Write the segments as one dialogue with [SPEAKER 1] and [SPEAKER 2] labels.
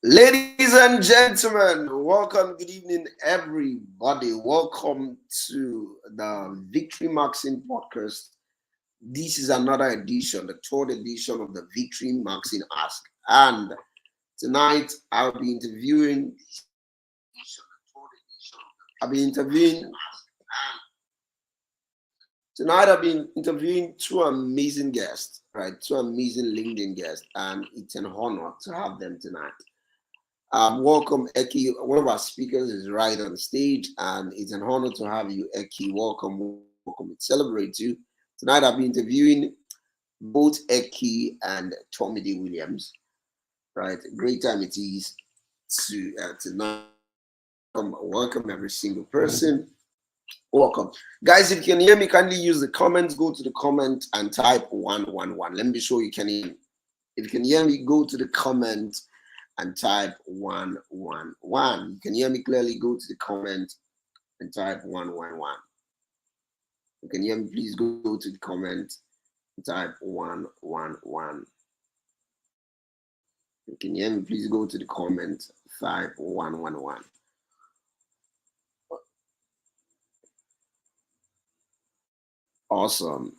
[SPEAKER 1] Ladies and gentlemen, welcome, good evening, everybody. Welcome to the Victory Maxine podcast. This is another edition, the third edition of the Victory Maxine Ask. And tonight I'll be interviewing, tonight I've been interviewing two amazing guests, right? Two amazing LinkedIn guests, and it's an honor to have them tonight. Welcome, Eki. One of our speakers is right on stage, and it's an honor to have you, Eki. Welcome, welcome. It celebrates you. Tonight, I'll be interviewing both Eki and Tomide Williams. Right, great time it is to tonight. Welcome, every single person. Welcome, guys. If you can hear me, kindly use the comments. Go to the comment and type 111. Let me be sure you can hear me. If you can hear me, go to the comment and type 111. You can hear me clearly, go to the comment and type 111. You can hear me, please go to the comment and type 111. You can hear me, please go to the comment, type 111. Awesome.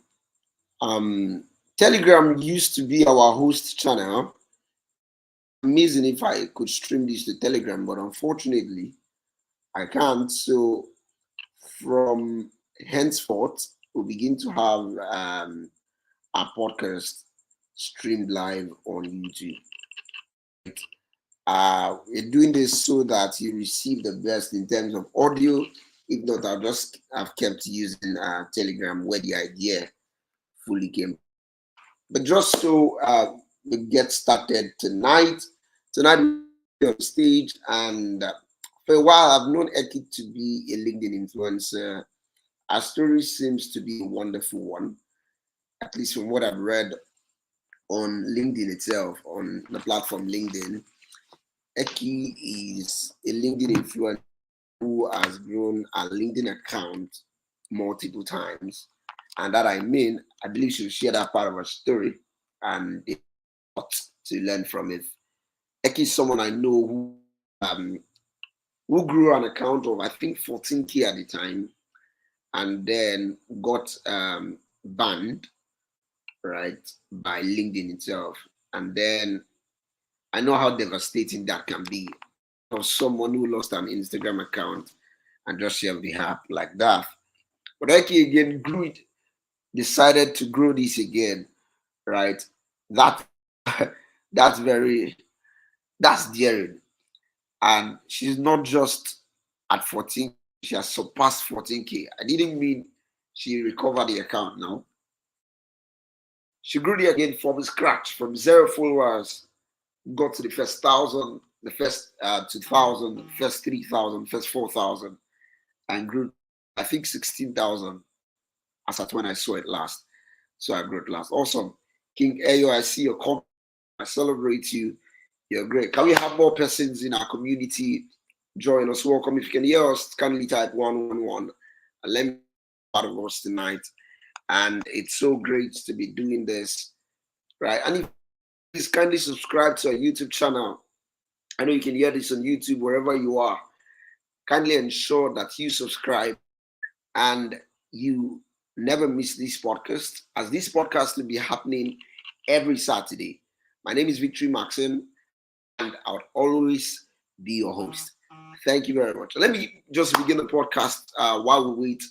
[SPEAKER 1] Telegram used to be our host channel. Amazing if I could stream this to Telegram, but unfortunately I can't. So from henceforth we'll begin to have our podcast streamed live on YouTube. We're doing this so that you receive the best in terms of audio. If not, I've kept using Telegram where the idea fully came. But just so we get started tonight we're on stage, and for a while I've known Eki to be a LinkedIn influencer. Our story seems to be a wonderful one, at least from what I've read on LinkedIn itself, on the platform LinkedIn. Eki is a LinkedIn influencer who has grown a LinkedIn account multiple times. And that I believe she'll share that part of her story and a lot to learn from it. Eki is someone I know who grew an account of, I think, 14K at the time, and then got banned, right, by LinkedIn itself. And then I know how devastating that can be for someone who lost an Instagram account and just shared the app like that. But Eki again decided to grow this again, right? That's daring. And she's not just at 14, she has surpassed 14K. I didn't mean she recovered the account now. She grew it again from scratch, from 0 followers, got to the first 1,000, the first 2,000, the first 3,000, first 4,000, and grew, I think, 16,000 as at when I saw it last. So I grew it last. Awesome. King Ayo, I see your comment. I celebrate you. You're great. Can we have more persons in our community join us? Welcome. If you can hear us, kindly type 111 and let me be part of us tonight. And it's so great to be doing this, right? And if please kindly subscribe to our YouTube channel. I know you can hear this on YouTube wherever you are. Kindly ensure that you subscribe and you never miss this podcast, as this podcast will be happening every Saturday. My name is Victory Maxine, and I would always be your host. Thank you very much. Let me just begin the podcast while we wait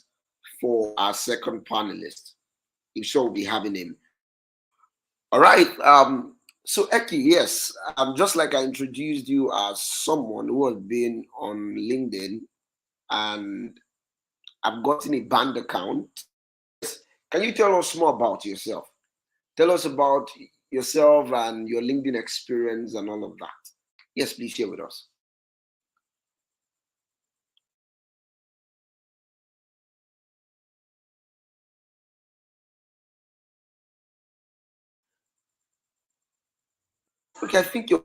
[SPEAKER 1] for our second panelist. I'm sure we'll be having him. All right. So Eki, yes, just like I introduced you as someone who has been on LinkedIn and I've gotten a banned account. Can you tell us more about yourself? Tell us about yourself and your LinkedIn experience and all of that. Yes, please share with us. Okay, I think you're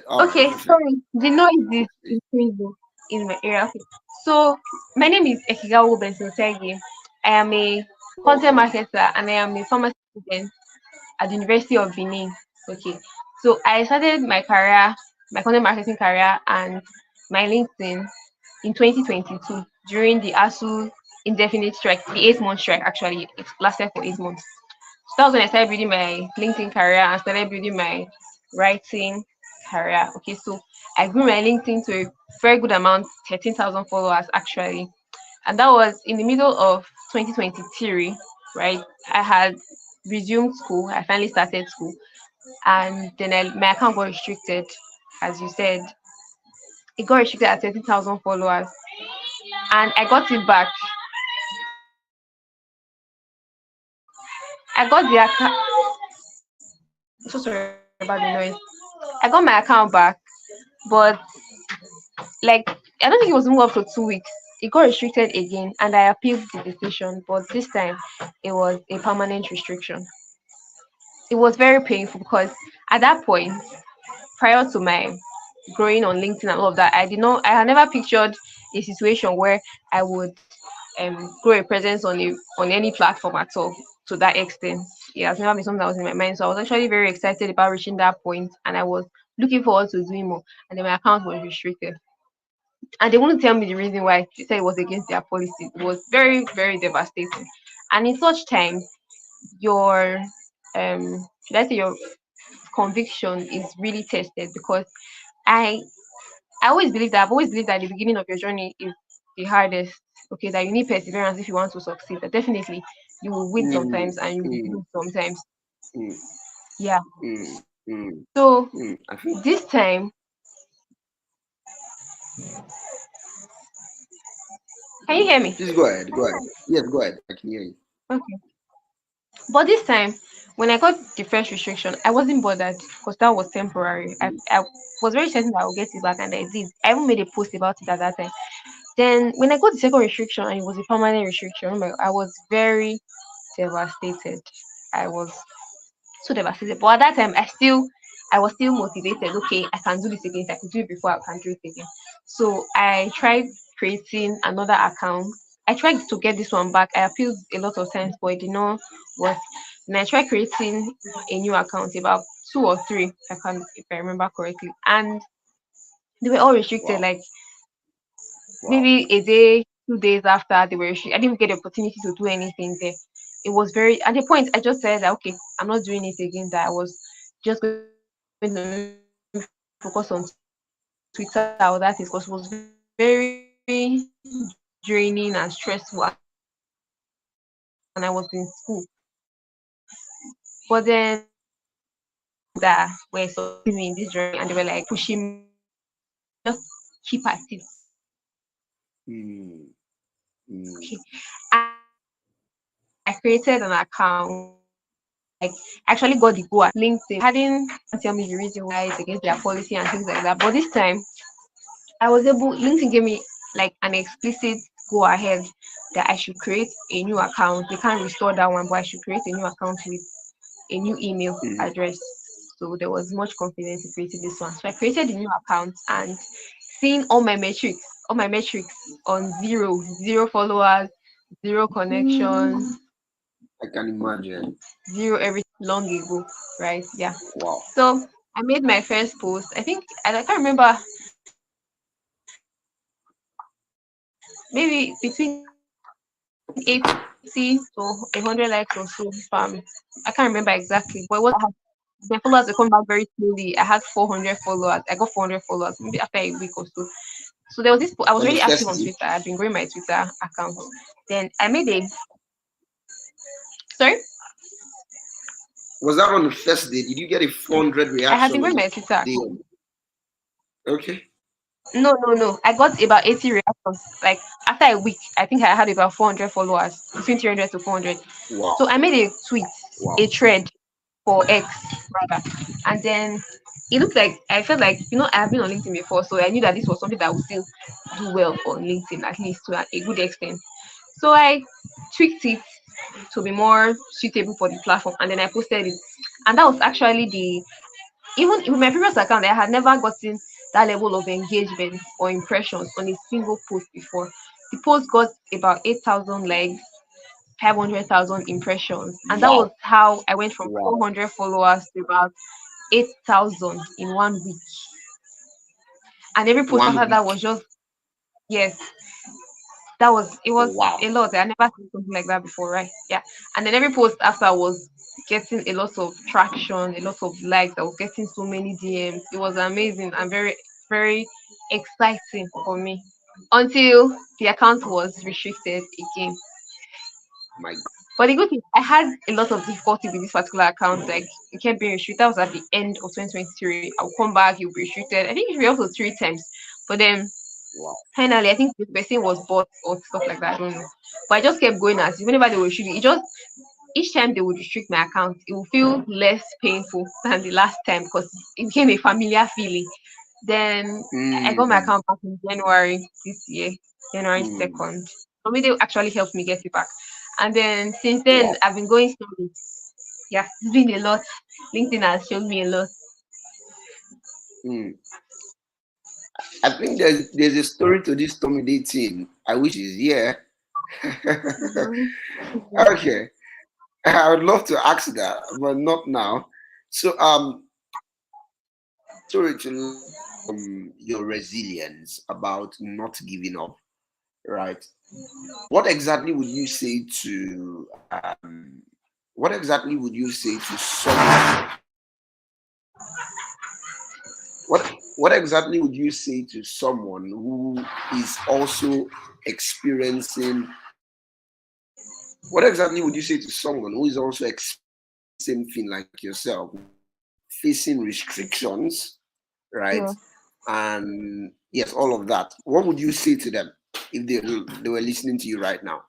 [SPEAKER 1] all right,
[SPEAKER 2] Okay,
[SPEAKER 1] perfect.
[SPEAKER 2] sorry. The noise is increasing in my area. Okay. So, my name is EKIGHAWOGHO. I am a content marketer and I am a pharmacy student at the University of Benin. Okay. So, I started my career my content marketing career and my LinkedIn in 2022 during the ASU indefinite strike, the 8 month strike actually. It lasted for 8 months. So that was when I started building my LinkedIn career and started building my writing career. Okay, so I grew my LinkedIn to a very good amount, 13,000 followers actually. And that was in the middle of 2023, right? I had resumed school. I finally started school. And then my account got restricted, as you said. It got restricted at 30,000 followers. And I got it back. I got the account. So sorry about the noise. I got my account back, but like I don't think it was moved up for 2 weeks. It got restricted again, and I appealed the decision. But this time, it was a permanent restriction. It was very painful because at that point, prior to my growing on LinkedIn and all of that, I had never pictured a situation where I would grow a presence on any platform at all to that extent. It has never been something that was in my mind. So I was actually very excited about reaching that point and I was looking forward to doing more. And then my account was restricted. And they wouldn't tell me the reason why. They said it was against their policy. It was very, very devastating. And in such times, your should I say your conviction is really tested because I I always believe that I've always believed that the beginning of your journey is the hardest. Okay, that you need perseverance if you want to succeed. That definitely you will win
[SPEAKER 1] mm,
[SPEAKER 2] sometimes and you will
[SPEAKER 1] mm,
[SPEAKER 2] lose sometimes.
[SPEAKER 1] mm,
[SPEAKER 2] Yeah.
[SPEAKER 1] mm, mm,
[SPEAKER 2] So
[SPEAKER 1] I think.
[SPEAKER 2] this time, can you hear me?
[SPEAKER 1] Please go ahead. Go ahead. Yes, go ahead. I can hear you.
[SPEAKER 2] Okay. But this time, when I got the first restriction, I wasn't bothered because that was temporary.
[SPEAKER 1] Mm,
[SPEAKER 2] I was very certain that I would get it back, and I did. I even made a post about it at that time. Then when I got the second restriction and it was a permanent restriction, oh my, I was very devastated. I was so devastated. But at that time, I was still motivated. Okay, I can do this again. If I could do it before, I can do it again. So I tried creating another account. I tried to get this one back. I appealed a lot of times, but it did not work. And I tried creating a new account, about two or three, if I remember correctly. And they were all restricted.
[SPEAKER 1] wow.
[SPEAKER 2] Like
[SPEAKER 1] Wow.
[SPEAKER 2] maybe a day, 2 days after they were restricted, I didn't get the opportunity to do anything there. It was very at the point I just said that okay, I'm not doing it again. That I was just going to focus on Twitter or that is because it was very draining and stressful and I was in school. And then but then that were supporting me in this journey and they were like pushing me to just keep at it.
[SPEAKER 1] Mm, mm,
[SPEAKER 2] Okay. And I created an account. Like actually got the go at LinkedIn. Hadn't tell me the reason why it's against their policy and things like that. But this time I was able LinkedIn gave me like an explicit go ahead that I should create a new account. They can't restore that one, but I should create a new account with a new email
[SPEAKER 1] mm.
[SPEAKER 2] address. So there was much confidence in creating this one. So I created a new account and seeing all my metrics on zero followers, zero connections,
[SPEAKER 1] I can imagine.
[SPEAKER 2] zero everything long ago, right? Yeah.
[SPEAKER 1] Wow.
[SPEAKER 2] So I made my first post. I think I can't remember, maybe between 80 to 100 likes or so. I can't remember exactly, but it was my followers were coming back very slowly. I had 400 followers. I got 400 followers maybe after a week or so. So there was this. I was
[SPEAKER 1] On the
[SPEAKER 2] already active
[SPEAKER 1] first
[SPEAKER 2] on
[SPEAKER 1] day,
[SPEAKER 2] Twitter. I'd been growing my Twitter account. Then I made a sorry.
[SPEAKER 1] was that on the first day? Did you get a 400
[SPEAKER 2] I had
[SPEAKER 1] reaction
[SPEAKER 2] been
[SPEAKER 1] on
[SPEAKER 2] growing
[SPEAKER 1] the
[SPEAKER 2] my
[SPEAKER 1] first
[SPEAKER 2] Twitter
[SPEAKER 1] day?
[SPEAKER 2] account.
[SPEAKER 1] Okay.
[SPEAKER 2] No. I got about 80 reactions. Like after a week, I think I had about 400 followers, between 300 to 400.
[SPEAKER 1] Wow.
[SPEAKER 2] So I made a tweet, a
[SPEAKER 1] Wow.
[SPEAKER 2] thread for X rather, and then it looked like I felt like I've been on LinkedIn before, so I knew that this was something that would still do well on LinkedIn at least to a good extent. So I tweaked it to be more suitable for the platform, and then I posted it, and that was actually the even with my previous account, I had never gotten that level of engagement or impressions on a single post before. The post got about 8,000 likes, 500,000 impressions, and that was
[SPEAKER 1] Wow.
[SPEAKER 2] how I went from
[SPEAKER 1] Wow.
[SPEAKER 2] 400 followers to about 8,000 in 1 week. And every post after
[SPEAKER 1] One
[SPEAKER 2] that
[SPEAKER 1] week.
[SPEAKER 2] was just, yes, that was, it
[SPEAKER 1] Oh
[SPEAKER 2] was
[SPEAKER 1] wow.
[SPEAKER 2] a lot. I never seen something like that before, right? Yeah. And then every post after was getting a lot of traction, a lot of likes. I was getting so many DMs. It was amazing and very, very exciting for me until the account was restricted again.
[SPEAKER 1] My God.
[SPEAKER 2] But the good thing, I had a lot of difficulty with this particular account. Like, it kept being restricted. That was at the end of 2023. I'll come back, you'll be restricted. I think it should be up to 3 times. But then
[SPEAKER 1] Wow.
[SPEAKER 2] finally, I think the person was bought or stuff like that. I don't know. But I just kept going as whenever they were restricting, it just each time they would restrict my account, it would feel less painful than the last time because it became a familiar feeling. Then I got my
[SPEAKER 1] Mm,
[SPEAKER 2] account back in January this year, January
[SPEAKER 1] mm,
[SPEAKER 2] 2nd. For me, they actually helped me get it back. And then since then,
[SPEAKER 1] wow.
[SPEAKER 2] I've been going slowly. Yeah, it's been a lot. LinkedIn has shown me a lot.
[SPEAKER 1] Mm. I think there's a story to this Tomide thing. I wish is here.
[SPEAKER 2] Mhm.
[SPEAKER 1] Okay. I would love to ask that, but not now. So story to your resilience about not giving up, right? What exactly would you say to what exactly would you say to someone what exactly would you say to someone who is also experiencing what exactly would you say to someone who is also experiencing same thing like yourself, facing restrictions, right?
[SPEAKER 2] Yeah.
[SPEAKER 1] And yes, all of that. What would you say to them if they were listening to you right now?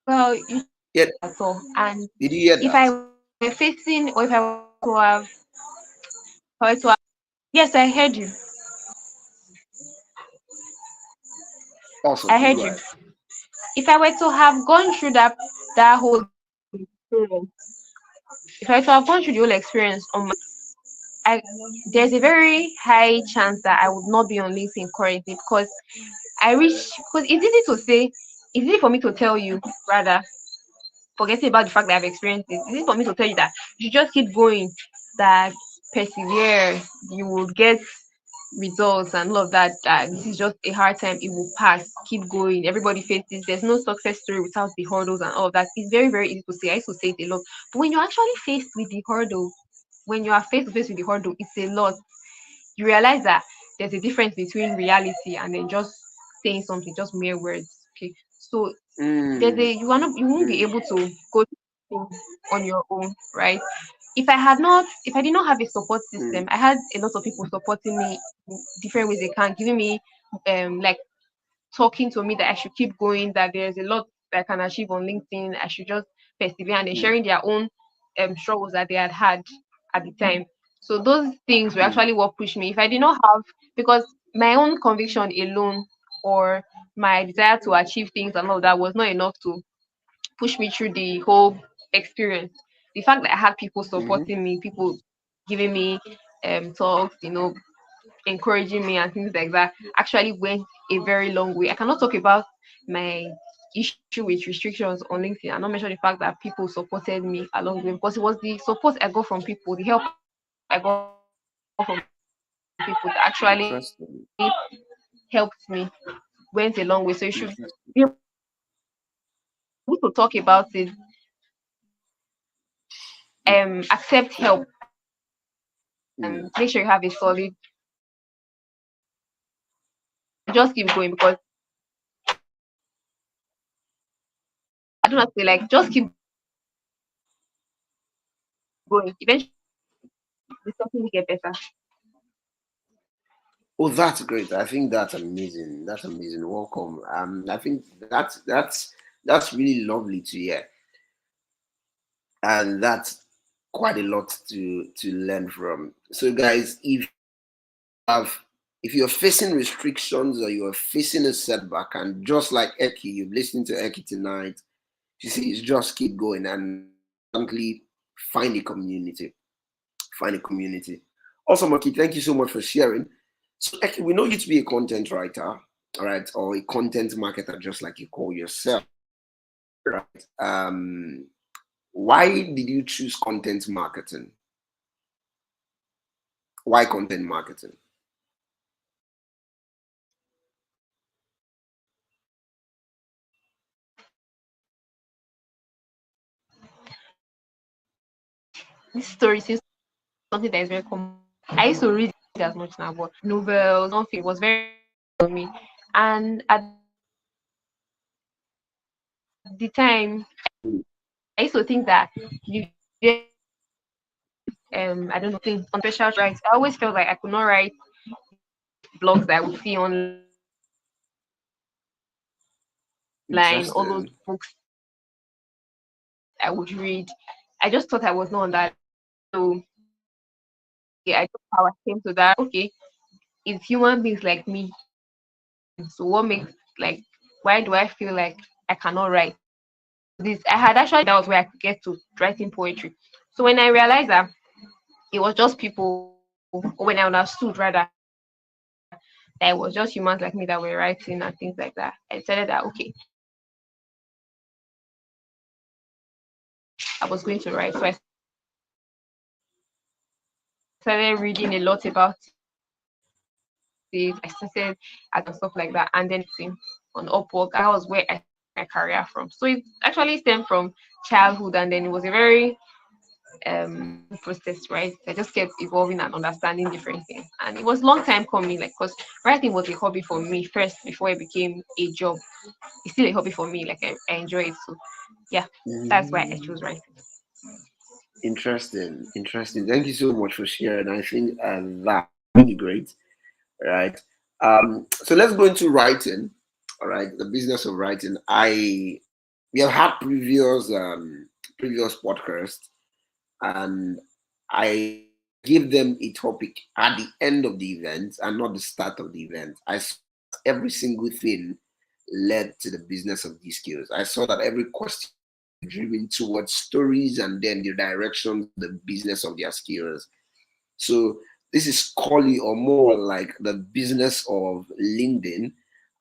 [SPEAKER 2] Well, you
[SPEAKER 1] Yeah,
[SPEAKER 2] at all. And
[SPEAKER 1] did you hear
[SPEAKER 2] if
[SPEAKER 1] that?
[SPEAKER 2] I were facing or if I were to have, yes, I heard you.
[SPEAKER 1] Awesome,
[SPEAKER 2] I
[SPEAKER 1] please
[SPEAKER 2] heard
[SPEAKER 1] go
[SPEAKER 2] you.
[SPEAKER 1] ahead.
[SPEAKER 2] If I were to have gone through that whole experience, if I were to have gone through the whole experience on my, I, there's a very high chance that I would not be on LinkedIn currently because because it's easy to say, it's easy for me to tell you, rather, forgetting about the fact that I've experienced it. It's easy for me to tell you that you just keep going, that persevere, you will get results and all of that. That this is just a hard time, it will pass, keep going, everybody faces, there's no success story without the hurdles and all of that. It's very, very easy to say. I used to say it a lot. But when you're actually faced with the hurdle, when you are face to face with the hurdle, it's a lot. You realize that there's a difference between reality and then just saying something, just mere words. Okay. So there's
[SPEAKER 1] Mm,
[SPEAKER 2] a you won't be
[SPEAKER 1] mm,
[SPEAKER 2] able to go through things on your own, right? If I did not have a support system,
[SPEAKER 1] mm,
[SPEAKER 2] I had a lot of people supporting me in different ways they can, giving me like talking to me that I should keep going, that there's a lot that I can achieve on LinkedIn, I should just persevere, and then
[SPEAKER 1] mm,
[SPEAKER 2] sharing their own struggles that they had at the time. So those things were
[SPEAKER 1] mm,
[SPEAKER 2] actually what pushed me. If I did not have, because my own conviction alone or my desire to achieve things and all that was not enough to push me through the whole experience. The fact that I had people
[SPEAKER 1] mhm,
[SPEAKER 2] supporting me, people giving me talks, encouraging me and things like that actually went a very long way. I cannot talk about my issue with restrictions on LinkedIn and not mention the fact that people supported me along the way, because it was the support I got from people, the help I got from people that actually helped
[SPEAKER 1] interesting,
[SPEAKER 2] me, went a long way. So you should be able to talk about it,
[SPEAKER 1] interesting.
[SPEAKER 2] accept help
[SPEAKER 1] Mm,
[SPEAKER 2] and make sure you have a solid just keep going, because I don't know, say like just keep going. Eventually the something will get better.
[SPEAKER 1] oh, that's great. I think that's amazing. That's amazing. Welcome. I think that's really lovely to hear, and that's quite a lot to learn from. So, guys, have if you're facing restrictions or you're facing a setback, and just like Eki, you've listened to Eki tonight, she says just keep going and frankly find a community. Find a community. Also, Maki, thank you so much for sharing. So, Eki, we know you to be a content writer, all right, or a content marketer, just like you call yourself. right? Why did you choose content marketing? Why content marketing?
[SPEAKER 2] This story seems something that is very common. I used to read as much now, but novels, nothing was very for me. And at the time, I used to think that you I don't know things on special rights. I always felt like I could not write blogs that I would see online, all those books I would
[SPEAKER 1] Interesting.
[SPEAKER 2] read. I just thought I was not on that level. So okay, I don't know how I came to that. Okay, if human beings like me can write content, so what makes like why do I feel like I cannot write? So this I had actually that was where I could get to writing poetry. So when I realized that it was just people, or when I understood rather that it was just humans like me that were writing and things like that, I decided that okay, I was going to write. So I started reading a lot about it. I started applying and stuff like that, and then on Upwork. That was where I started my career from. So it actually stemmed from childhood, and then it was a very long process, right? I just kept evolving and understanding different things, and it was long time coming, like because writing was a hobby for me first before it became a job. It's still a hobby for me, like I enjoy it. So yeah, that's why I chose
[SPEAKER 1] Mm,
[SPEAKER 2] writing.
[SPEAKER 1] interesting. Interesting. Thank you so much for sharing. I think that's really great. Right. So let's go into writing. All right. The business of writing. We have had previous podcasts, and I give them a topic at the end of the event and not the start of the event. I saw that every single thing led to the business of these skills. I saw that every question driven towards stories and then the direction, the business of their skills. So this is Collie or more like the business of LinkedIn.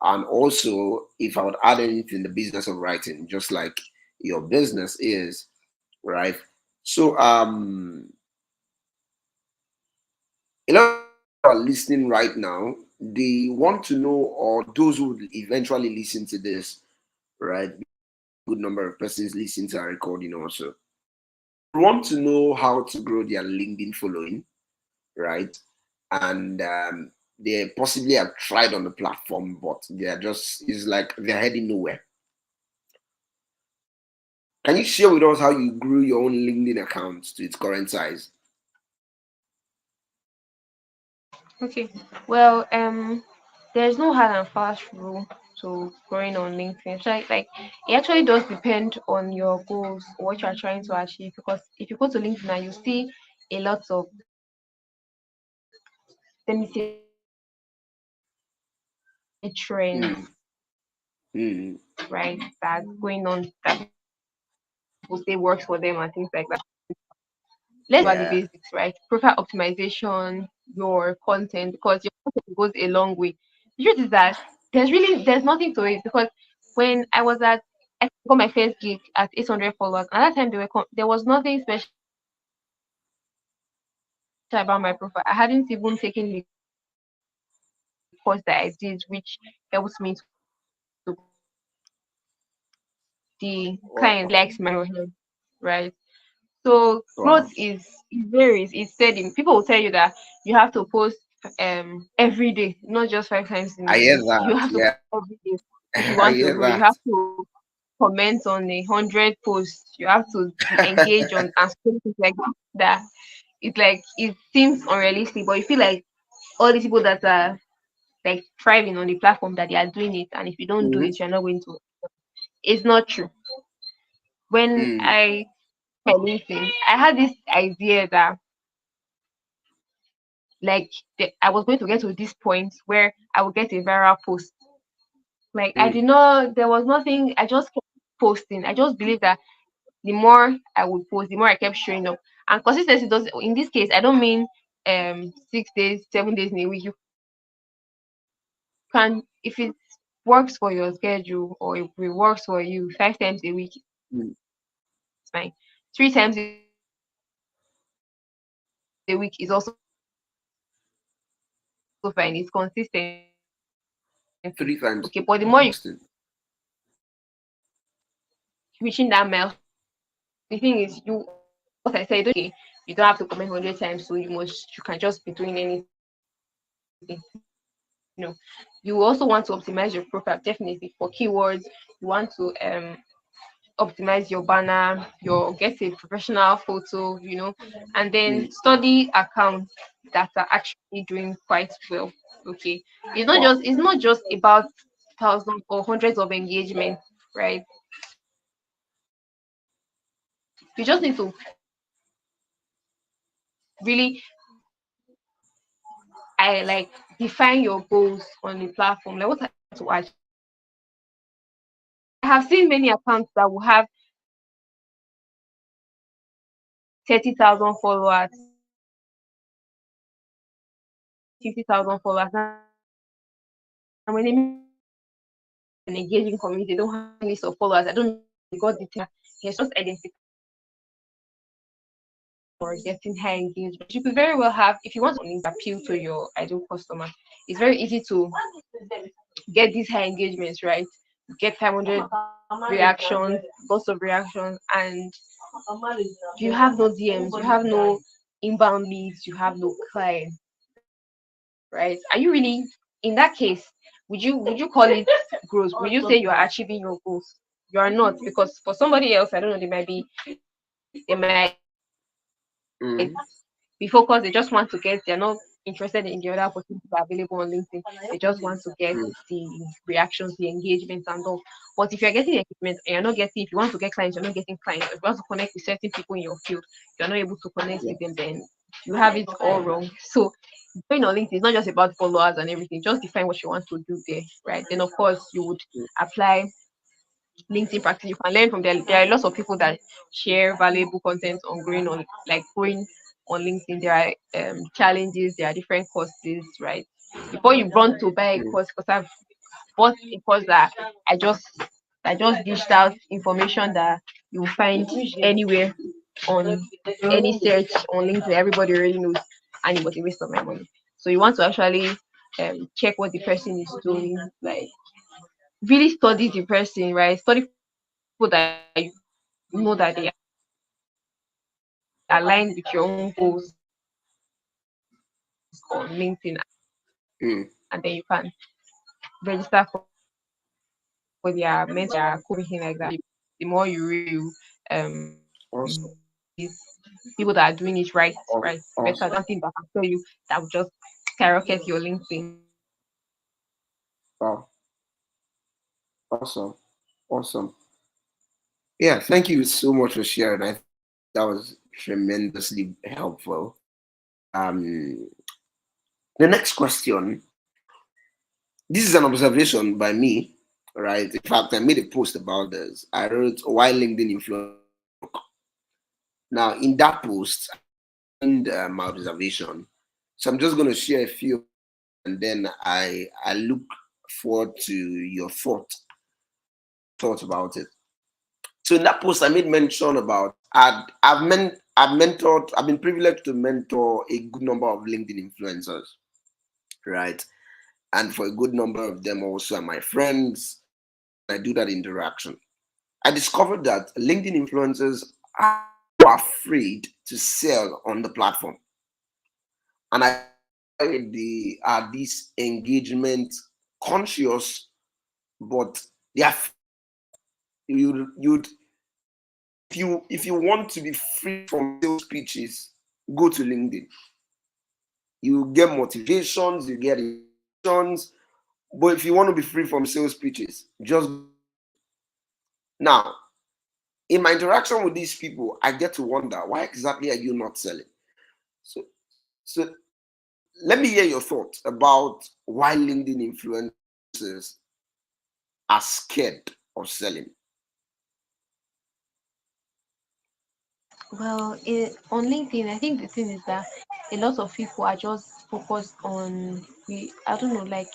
[SPEAKER 1] And also, if I would add anything, the business of writing, just like your business is, right? So a lot of people are listening right now. They want to know, or those who would eventually listen to this, right? Good number of persons listen to our recording also. They want to know how to grow their LinkedIn following, right? And they possibly have tried on the platform, but they're just, it's like they're heading nowhere. Can you share with us how you grew your own LinkedIn account to its current size?
[SPEAKER 2] Okay. Well, there's no hard and fast rule to growing on LinkedIn. So like it actually does depend on your goals, what you are trying to achieve. Because if you go to LinkedIn and you see a lot of, let me say, trends,
[SPEAKER 1] Mm, mm,
[SPEAKER 2] right, that's going on that people say works for them and things like that. Let's talk about the
[SPEAKER 1] yeah.
[SPEAKER 2] basics, right? Profile optimization, your content, because your content goes a long way. The truth is that there's nothing to it because when I got my first gig at 800 followers. At that time, there was nothing special about my profile. I hadn't even taken the course that I did, which helps me to grow the client likes my content, right? So growth is it varies. It's
[SPEAKER 1] Wow.
[SPEAKER 2] steady. People will tell you that you have to post every day, not just 5 times in a week. You
[SPEAKER 1] I
[SPEAKER 2] have to
[SPEAKER 1] hear
[SPEAKER 2] post
[SPEAKER 1] that.
[SPEAKER 2] every
[SPEAKER 1] Yeah.
[SPEAKER 2] day if you want to
[SPEAKER 1] I
[SPEAKER 2] grow. You
[SPEAKER 1] hear
[SPEAKER 2] have
[SPEAKER 1] that.
[SPEAKER 2] to comment on 100 posts. You have to be engaged on and so things like that. It's like it seems unrealistic, but you feel like all these people that are like thriving on the platform that they are doing it, and if you don't do
[SPEAKER 1] Mhm.
[SPEAKER 2] it, you're not going to. It's not true. When
[SPEAKER 1] Mm,
[SPEAKER 2] I my LinkedIn, I had this idea that I was going to get to this point where I would get a viral post. Like I
[SPEAKER 1] mm,
[SPEAKER 2] did not, there was nothing. I just kept posting. I just believe that the more I would post, the more I kept showing up. And consistency does. In this case, I don't mean 6 days, 7 days in a week. You can if it's works for your schedule or if it works for you 5 times a week,
[SPEAKER 1] mm,
[SPEAKER 2] it's fine. 3 times a week is also fine. It's consistent. Okay, but the more you keep
[SPEAKER 1] three times constant.
[SPEAKER 2] reaching that milestone, the thing is, you what I said, okay, you don't have to comment 100 times, so you can just be doing anything. You know, you also want to optimize your profile definitely for keywords. You want to optimize your banner, your get a professional photo, and then
[SPEAKER 1] Mm,
[SPEAKER 2] study accounts that are actually doing quite well. Okay,
[SPEAKER 1] wow.
[SPEAKER 2] it's not just about thousands or hundreds of engagements, right? You just need to really define your goals on the platform, like what I want to achieve. I have seen many accounts that will have 30,000 followers, 50,000 followers. And when they meet an engaging community, they don't have any list of followers. I don't know how they got the thing. It's just identifying or getting high engagement. You could very well have, if you want to appeal to your ideal customer, it's very easy to get these high engagements, right? Get 500 reactions, lots of reactions, and you have no DMs, you have no inbound leads, you have no clients, right? Are you really, in that case, would you call it growth? Would you say you are achieving your goals? You are not, because for somebody else, I don't know, they might be focused,
[SPEAKER 1] Mm,
[SPEAKER 2] they just want to get, they're not interested in the other opportunities that are available on LinkedIn. They just want to get the
[SPEAKER 1] mm,
[SPEAKER 2] reactions, the engagements and all. But if you're getting the engagement and you're not getting, if you want to get clients, you're not getting clients. If you want to connect with certain people in your field, you're not able to connect with
[SPEAKER 1] yeah,
[SPEAKER 2] them, then you have it all wrong. So going on LinkedIn is not just about followers and everything. Just define what you want to do there, right? Then of course you would
[SPEAKER 1] mm,
[SPEAKER 2] apply LinkedIn practice. You can learn from there. There are lots of people that share valuable content on growing on LinkedIn. There are challenges, there are different courses, right? Before you run to buy a
[SPEAKER 1] mm,
[SPEAKER 2] course, because I've bought a course that I just I just dished out information that you will find anywhere on any search on LinkedIn. Everybody already knows, and it was a waste of my money. So you want to actually check what the person is doing, like really study the person, right? Study people that you know that they align with your own goals, on LinkedIn, and then you can register for their mentor, everything like that. The more you read, see
[SPEAKER 1] awesome.
[SPEAKER 2] people that are doing it right, better
[SPEAKER 1] Awesome.
[SPEAKER 2] than things that can tell you that will just skyrocket your LinkedIn.
[SPEAKER 1] Wow. Awesome. Awesome. Yeah, thank you so much for sharing. I think that was tremendously helpful. Um, the next question. This is an observation by me, right? In fact, I made a post about this. I wrote why LinkedIn influence. Now, in that post, and my observation. So I'm just going to share a few, and then I look forward to your thoughts about it. So in that post, I made mention about I've been privileged to mentor a good number of LinkedIn influencers, right? And for a good number of them also are my friends. I do that interaction. I discovered that LinkedIn influencers are afraid to sell on the platform, and I they are this engagement conscious, but they are you'd if you want to be free from sales pitches, go to LinkedIn. You get motivations, you get emotions, but if you want to be free from sales pitches, just now. In my interaction with these people, I get to wonder why exactly are you not selling? So, so let me hear your thoughts about why LinkedIn influencers are scared of selling.
[SPEAKER 2] Well, on LinkedIn, I think the thing is that a lot of people are just focused on I don't know, like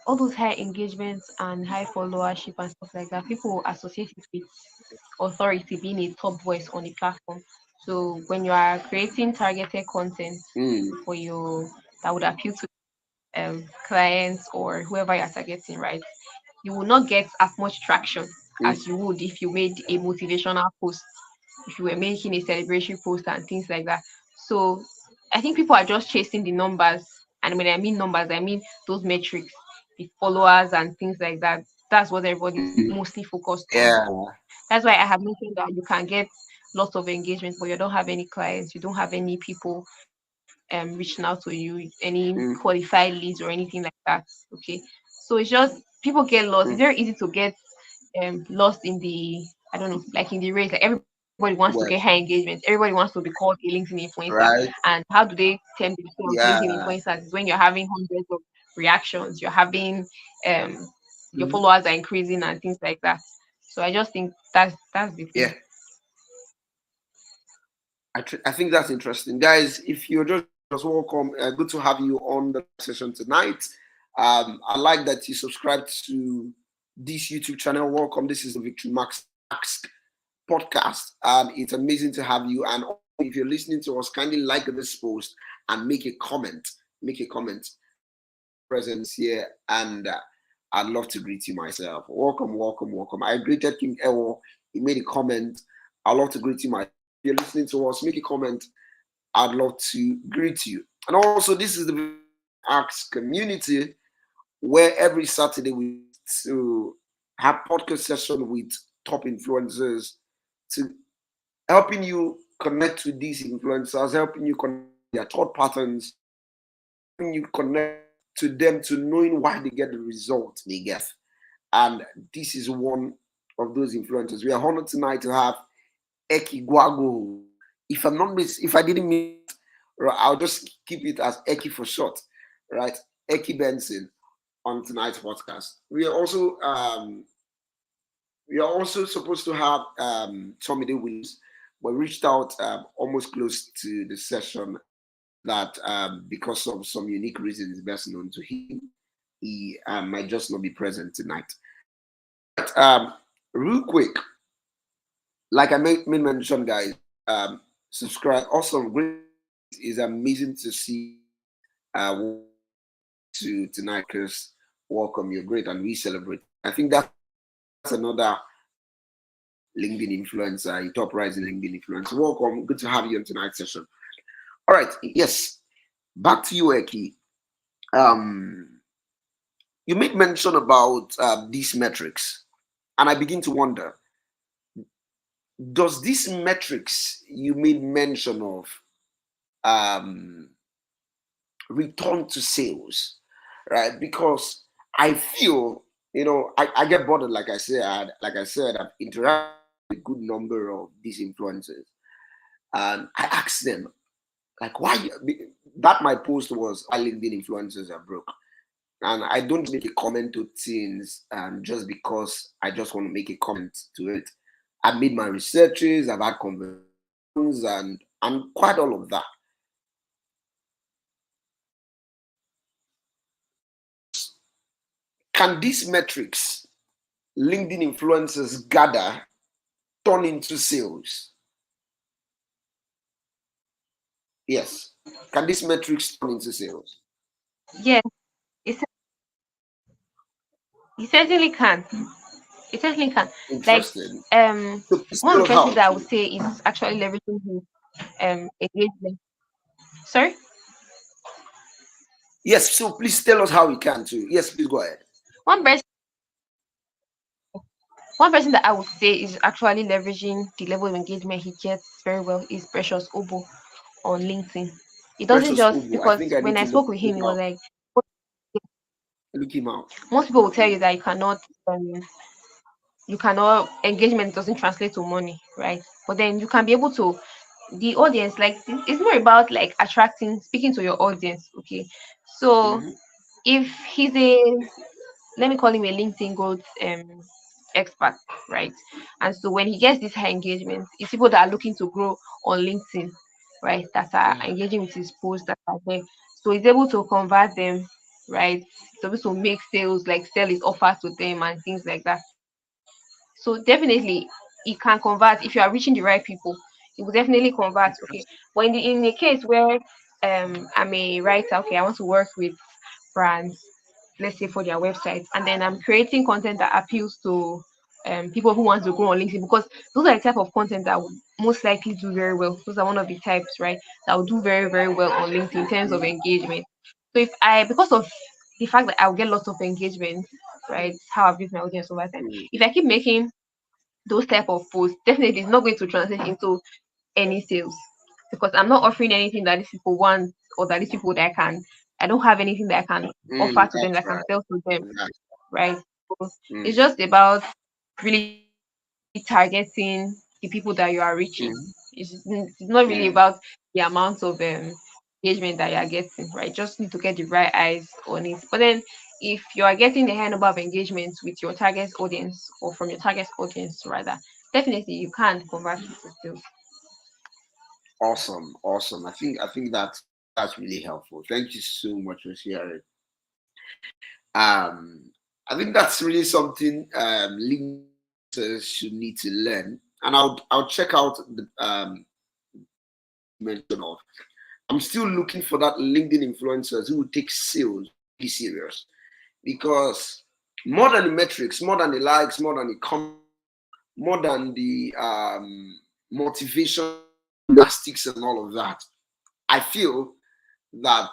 [SPEAKER 2] all those high engagements and high followership and stuff like that, people will associate it with authority, being a top voice on the platform. So when you are creating targeted content
[SPEAKER 1] Mm,
[SPEAKER 2] for you that would appeal to clients or whoever you're targeting, right? You will not get as much traction
[SPEAKER 1] mm,
[SPEAKER 2] as you would if you made a motivational post, if you were making a celebration post and things like that. So I think people are just chasing the numbers. And when I mean numbers, I mean those metrics, the followers and things like that. That's what everybody's
[SPEAKER 1] mm.
[SPEAKER 2] mostly focused on.
[SPEAKER 1] Yeah.
[SPEAKER 2] That's why I have mentioned that you can get lots of engagement, but you don't have any clients, you don't have any people reaching out to you, any
[SPEAKER 1] Mm,
[SPEAKER 2] qualified leads or anything like that. Okay. So it's just people get lost. It's
[SPEAKER 1] mm.
[SPEAKER 2] very easy to get lost in the, I don't know, like in the race. Like everybody wants to get high
[SPEAKER 1] Well,
[SPEAKER 2] engagement. Everybody wants to be called a LinkedIn influencer.
[SPEAKER 1] right.
[SPEAKER 2] And how do they term themselves LinkedIn
[SPEAKER 1] Yeah.
[SPEAKER 2] influencers? Is when you're having hundreds of reactions, you're having um your
[SPEAKER 1] Mhm.
[SPEAKER 2] followers are increasing and things like that. So I just think that's the
[SPEAKER 1] Yeah.
[SPEAKER 2] thing.
[SPEAKER 1] I think that's interesting, guys. If you're just welcome, good to have you on the session tonight. I like that you subscribe to this YouTube channel. Welcome. This is the Victory Max podcast. It's amazing to have you. And if you're listening to us, kindly like this post and make a comment. Make a comment. Presence here, and I'd love to greet you myself. Welcome, welcome, welcome. I greeted King Ewo. He made a comment. I'd love to greet you myself. If you're listening to us, make a comment. I'd love to greet you. And also, this is the Ask community where every Saturday we to have podcast session with top influencers to helping you connect with these influencers, helping you connect their thought patterns, helping you connect to them to knowing why they get the results they get. And this is one of those influencers. We are honored tonight to have EKIGHAWOGHO. If I'm not if I didn't mean it, I'll just keep it as Eki for short, right? Eki Benson on tonight's podcast. We are also supposed to have TOMIDE Williams, but reached out almost close to the session that because of some unique reasons best known to him, he might just not be present tonight. But real quick, like I made mention, guys, subscribe. Awesome, great. It's amazing to see to tonight, Chris. Welcome, you're great, and we celebrate. I think that's another LinkedIn influencer, a top rising LinkedIn influencer. Welcome, good to have you on tonight's session. All right, yes, back to you, Eki. Um, you made mention about these metrics, and I begin to wonder: does these metrics you made mention of um, return to sales, right? Because I feel, I get bothered. Like I said, I've interacted with a good number of these influencers, and I asked them, like, why? That my post was, why LinkedIn influencers are broke. And I don't make a comment to things just because I just want to make a comment to it. I've made my researches, I've had conversations, and quite all of that. Can these metrics LinkedIn influencers gather turn into sales? Yes. Can these metrics turn into sales?
[SPEAKER 2] Yes, it, it certainly can. It certainly can. Like
[SPEAKER 1] Interesting.
[SPEAKER 2] um
[SPEAKER 1] So please
[SPEAKER 2] one of
[SPEAKER 1] tell
[SPEAKER 2] the
[SPEAKER 1] us
[SPEAKER 2] first things
[SPEAKER 1] how.
[SPEAKER 2] that I would say is actually leveraging his engagement. Sorry?
[SPEAKER 1] Yes, so please tell us how we can too. Yes, please go ahead.
[SPEAKER 2] One person one person that I would say is actually leveraging the level of engagement he gets very well is Precious Obo on LinkedIn. It doesn't
[SPEAKER 1] Precious
[SPEAKER 2] just
[SPEAKER 1] Ugo. I
[SPEAKER 2] because
[SPEAKER 1] think I
[SPEAKER 2] when
[SPEAKER 1] need
[SPEAKER 2] I
[SPEAKER 1] to look
[SPEAKER 2] spoke with him,
[SPEAKER 1] him
[SPEAKER 2] he was
[SPEAKER 1] out.
[SPEAKER 2] like
[SPEAKER 1] Look him out.
[SPEAKER 2] most people will tell you that you cannot engagement doesn't translate to money, right? But then you can be able to the audience, like it's more about like attracting, speaking to your audience. Okay, so
[SPEAKER 1] Mm-hmm.
[SPEAKER 2] if he's a, let me call him a LinkedIn growth expert, right? And so when he gets this high engagement, it's people that are looking to grow on LinkedIn, right? That are
[SPEAKER 1] Yeah.
[SPEAKER 2] engaging with his posts that are there. So he's able to convert them, right? supposed to make sales, like sell his offer to them and things like that. So definitely it can convert if you are reaching the right people. It will definitely convert. Okay, but in a case where I'm a writer, okay, I want to work with brands, let's say for their websites, and then I'm creating content that appeals to people who want to grow on LinkedIn, because those are the type of content that would most likely do very well. Those are one of the types, right, that will do very, very well on LinkedIn in terms of engagement. So if I, because of the fact that I'll get lots of engagement, right, how I've built my audience over time.
[SPEAKER 1] mm,
[SPEAKER 2] If I keep making those type of posts, definitely it's not going to translate into any sales, because I'm not offering anything that these people want, or that these people that I don't have anything that I can offer to them,
[SPEAKER 1] that's
[SPEAKER 2] that I can
[SPEAKER 1] right.
[SPEAKER 2] sell to them,
[SPEAKER 1] That's,
[SPEAKER 2] right? So
[SPEAKER 1] mm,
[SPEAKER 2] it's just about really targeting the people that you are reaching.
[SPEAKER 1] mm,
[SPEAKER 2] It's not really about
[SPEAKER 1] mm.
[SPEAKER 2] the amount of engagement that you are getting, right? Just need to get the right eyes on it. But then if you are getting the high number of engagements with your target audience, or from your target audience rather, definitely you can convert it to sales.
[SPEAKER 1] Awesome, awesome. I think that's really helpful. Thank you so much for sharing. Um, I think that's really something leaders should need to learn, and I'll check out the mention of. I'm still looking for that LinkedIn influencers who will take sales be serious, because more than the metrics, more than the likes, more than the comments, more than the motivation, gymnastics, and all of that, I feel that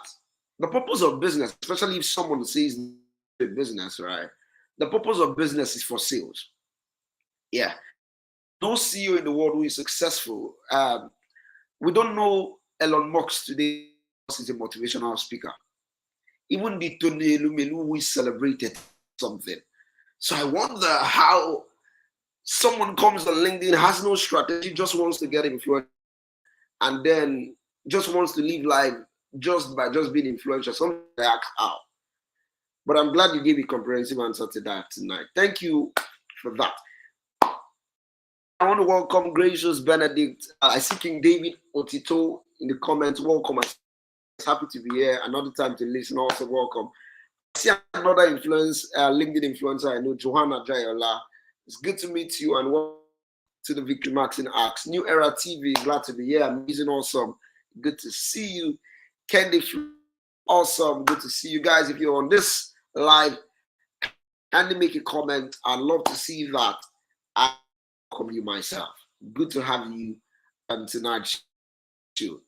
[SPEAKER 1] the purpose of business, especially if someone says a business, right? The purpose of business is for sales. Yeah. No CEO in the world who is successful. We don't know Elon Musk today is a motivational speaker. Even the Tony Elumelu who is celebrated something. So I wonder how someone comes on LinkedIn, has no strategy, just wants to get influence, and then just wants to live life just by just being influential. Something like how. But I'm glad you gave a comprehensive answer to that tonight. Thank you for that. I want to welcome Gracious Benedict. I see King David Otito in the comments. Welcome. I'm happy to be here. Another time to listen. Also, welcome. I see another LinkedIn influencer I know, Johanna Jayola. It's good to meet you, and welcome to the Victory Maxine Acts. New Era TV, glad to be here. Amazing, awesome. Good to see you. Candy, awesome. Good to see you guys. If you're on this live, kindly make a comment. I'd love to see that. I welcome you myself. Good to have you on tonight's show.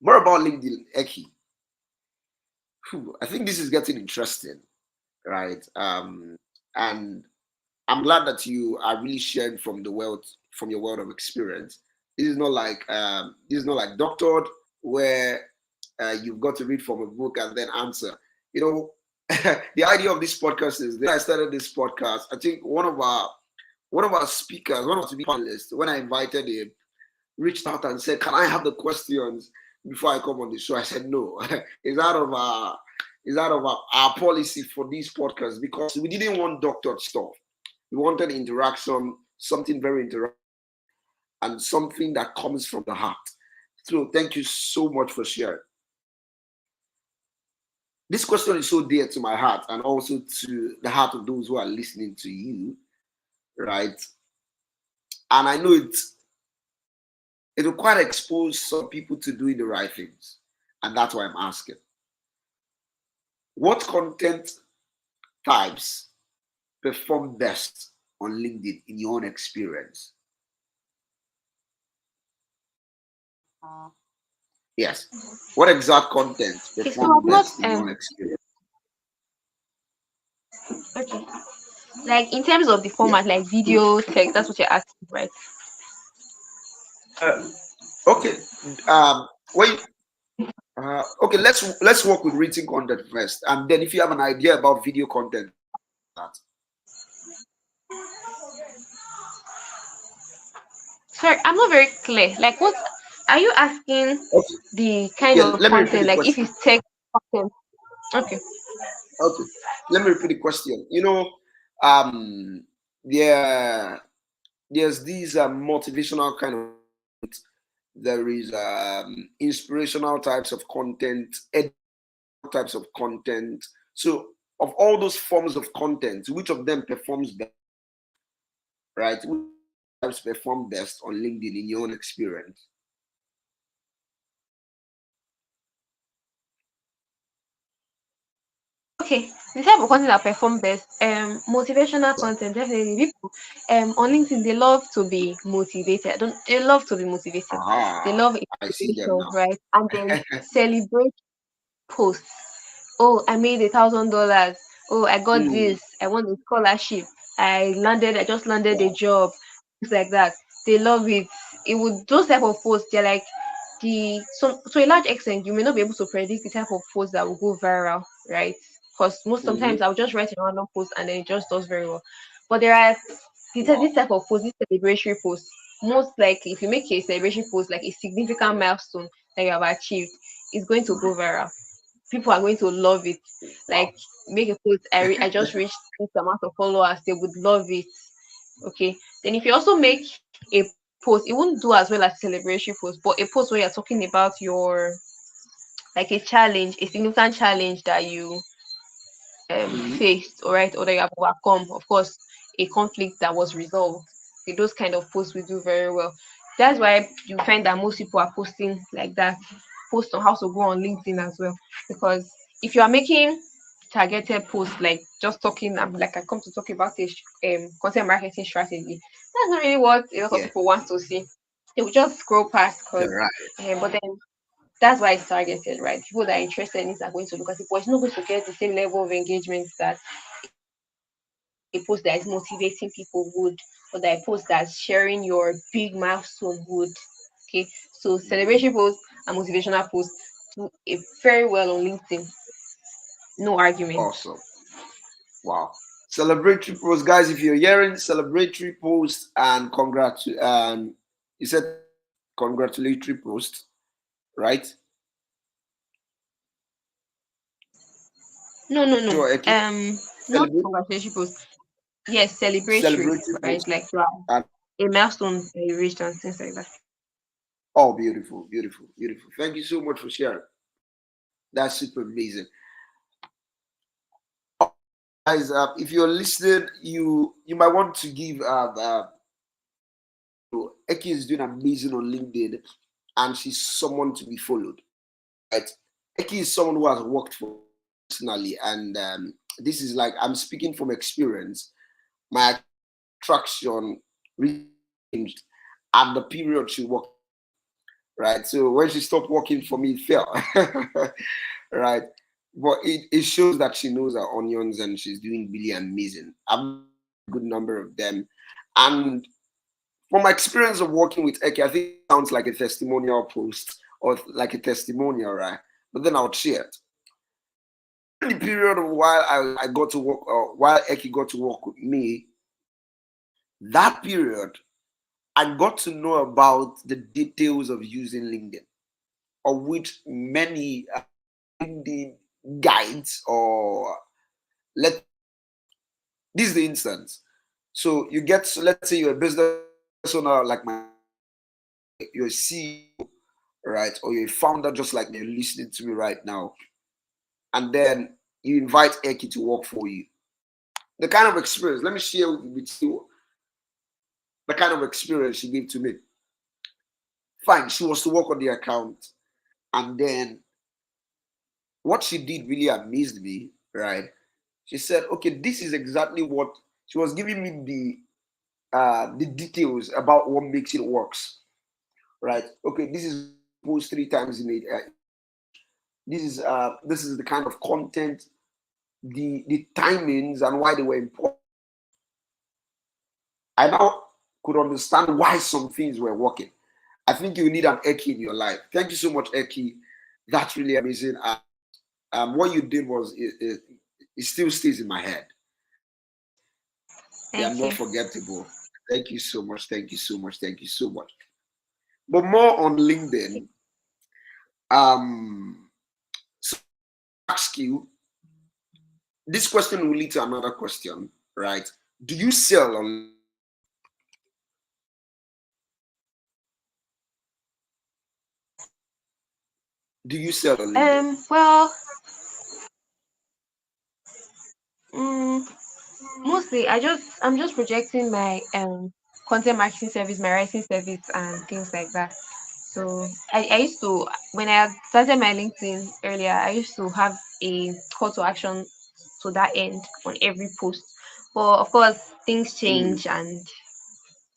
[SPEAKER 1] More about LinkedIn Eki. I think this is getting interesting, right? And I'm glad that you are really sharing from the world, from your world of experience. This is not like doctored, where you've got to read from a book and then answer. You know, the idea of this podcast is that I started this podcast. I think one of our speakers, one of the panelists, when I invited him, reached out and said, "Can I have the questions before I come on the show?" I said, "No." It's out of our policy for these podcasts, because we didn't want doctored stuff. We wanted interaction, something very interactive, and something that comes from the heart. So thank you so much for sharing. This question is so dear to my heart, and also to the heart of those who are listening to you, right? And I know it will quite expose some people to doing the right things. And that's why I'm asking. What content types perform best on LinkedIn in your own experience? Yes. What exact content
[SPEAKER 2] Okay, so
[SPEAKER 1] perform
[SPEAKER 2] I've not
[SPEAKER 1] best in your own experience?
[SPEAKER 2] okay, like in terms of the
[SPEAKER 1] Yeah.
[SPEAKER 2] format, like video, text, that's what you're asking, right?
[SPEAKER 1] Uh, okay. Wait. Okay. Let's work with written content first, and then if you have an idea about video content, that.
[SPEAKER 2] Sorry, I'm not very clear. Like, what are you asking?
[SPEAKER 1] Okay.
[SPEAKER 2] The kind
[SPEAKER 1] Yeah.
[SPEAKER 2] of
[SPEAKER 1] Let me repeat
[SPEAKER 2] content,
[SPEAKER 1] the
[SPEAKER 2] like if
[SPEAKER 1] question.
[SPEAKER 2] it's text content. Okay.
[SPEAKER 1] Okay. Let me repeat the question. Um, there, there's these motivational kind of there is inspirational types of content, types of content. So of all those forms of content, which of them performs best, right? Which types perform best on LinkedIn in your own experience?
[SPEAKER 2] Okay, the type of content that perform best, motivational
[SPEAKER 1] Yeah.
[SPEAKER 2] content, definitely. People on LinkedIn, they love to be motivated. Don't they love to be motivated? They
[SPEAKER 1] Aha,
[SPEAKER 2] love
[SPEAKER 1] I see them
[SPEAKER 2] inspiration,
[SPEAKER 1] now.
[SPEAKER 2] right? And then celebrate posts. Oh, I made $1,000. Oh, I got
[SPEAKER 1] Hmm.
[SPEAKER 2] this. I won a scholarship. I just landed a
[SPEAKER 1] Wow.
[SPEAKER 2] job. Things like that. They love it. It would those type of posts. They're like the so to a large extent, you may not be able to predict the type of post that will go viral, right? Because most sometimes
[SPEAKER 1] Mm-hmm.
[SPEAKER 2] I'll just write a random post and then it just does very well. But there are
[SPEAKER 1] Wow.
[SPEAKER 2] this type of post, this celebratory post. Most likely, if you make a celebration post like a significant milestone that you have achieved, it's going to go viral. People are going to love it.
[SPEAKER 1] Wow.
[SPEAKER 2] Like make a post, I just reached this amount of followers, they would love it. Okay. Then if you also make a post, it won't do as well as celebration post, but a post where you're talking about your like a challenge, a significant challenge that you
[SPEAKER 1] Mm-hmm.
[SPEAKER 2] faced, all right, or that you have overcome, of course, a conflict that was resolved. Okay, those kind of posts we do very well. That's why you find that most people are posting like that, post on how to go on LinkedIn as well. Because if you are making targeted posts like just talking, like I come to talk about this content marketing strategy, that's not really what a lot of
[SPEAKER 1] Yeah.
[SPEAKER 2] people want to see. They will just scroll past
[SPEAKER 1] You're
[SPEAKER 2] because,
[SPEAKER 1] right.
[SPEAKER 2] but then that's why it's targeted, right? People that are interested in it are going to look at it, but it's not going to get the same level of engagement that a post that is motivating people would, or that a post that's sharing your big milestone would. Okay, so celebration posts and motivational posts do very well on LinkedIn. No argument.
[SPEAKER 1] Awesome. Wow. Celebratory post, guys. If you're hearing celebratory post and you said congratulatory post, right?
[SPEAKER 2] No, no, no.
[SPEAKER 1] Sure, Eki.
[SPEAKER 2] Not
[SPEAKER 1] Celebrate
[SPEAKER 2] congratulation posts. Yes, celebratory,
[SPEAKER 1] celebratory
[SPEAKER 2] right?
[SPEAKER 1] post.
[SPEAKER 2] Like you are
[SPEAKER 1] And
[SPEAKER 2] a milestone that you reached and things like that.
[SPEAKER 1] oh, beautiful, beautiful, beautiful. Thank you so much for sharing. That's super amazing. Guys, if you're listening, you might want to give Eki is doing amazing on LinkedIn, and she's someone to be followed. Right? Eki is someone who has worked for personally, and this is like I'm speaking from experience. My attraction changed at the period she worked. Right, so when she stopped working for me, it fell. Right, but it shows that she knows her onions and she's doing really amazing. I've a good number of them, and from my experience of working with Eki, I think it sounds like a testimonial post or like a testimonial, right? But then I'll share it. In the period of while I got to work, while Eki got to work with me, that period, I got to know about the details of using LinkedIn, of which many LinkedIn guides or let this is the instance. So you get, let's say you're a business owner like you're a CEO, right? Or you're a founder just like you're listening to me right now. And then you invite Eki to work for you. The kind of experience, let me share with you the kind of experience she gave to me. Fine, she was to work on the account. And then what she did really amazed me, right? She said, okay, this is exactly what she was giving me the details about what makes it works, right? Okay, this is post 3 times in a this is the kind of content, the timings and why they were important. I now could understand why some things were working. I think you need an Eki in your life. Thank you so much, Eki. That's really amazing. What you did was it still stays in my head. They are
[SPEAKER 2] Thank
[SPEAKER 1] not
[SPEAKER 2] you.
[SPEAKER 1] forgettable. Thank you so much. Thank you so much. Thank you so much. But more on LinkedIn. Um, so ask you this question will lead to another question, right? Do you sell on? do you sell on LinkedIn?
[SPEAKER 2] Well, mm, mostly I'm just projecting my content marketing service, my writing service, and things like that. So I used to, when I started my LinkedIn earlier, I used to have a call to action to that end on every post. But of course, things
[SPEAKER 1] Mm,
[SPEAKER 2] change and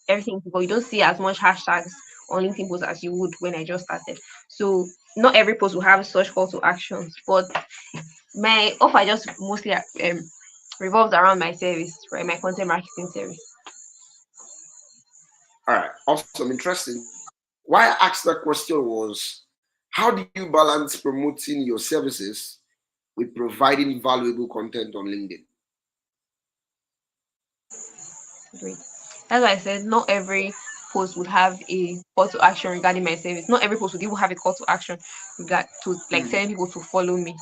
[SPEAKER 2] everything, but you don't see as much hashtags on LinkedIn posts as you would when I just started. So not every post will have such call to actions, but my offer just mostly revolves around my service, right? My content marketing service.
[SPEAKER 1] all right, awesome, interesting. Why I asked that question was, how do you balance promoting your services with providing valuable content on LinkedIn?
[SPEAKER 2] Great. That's why I said not every post would have a call to action regarding my service. Not every post would even have a call to action regard to like
[SPEAKER 1] Mm.
[SPEAKER 2] telling people to follow me,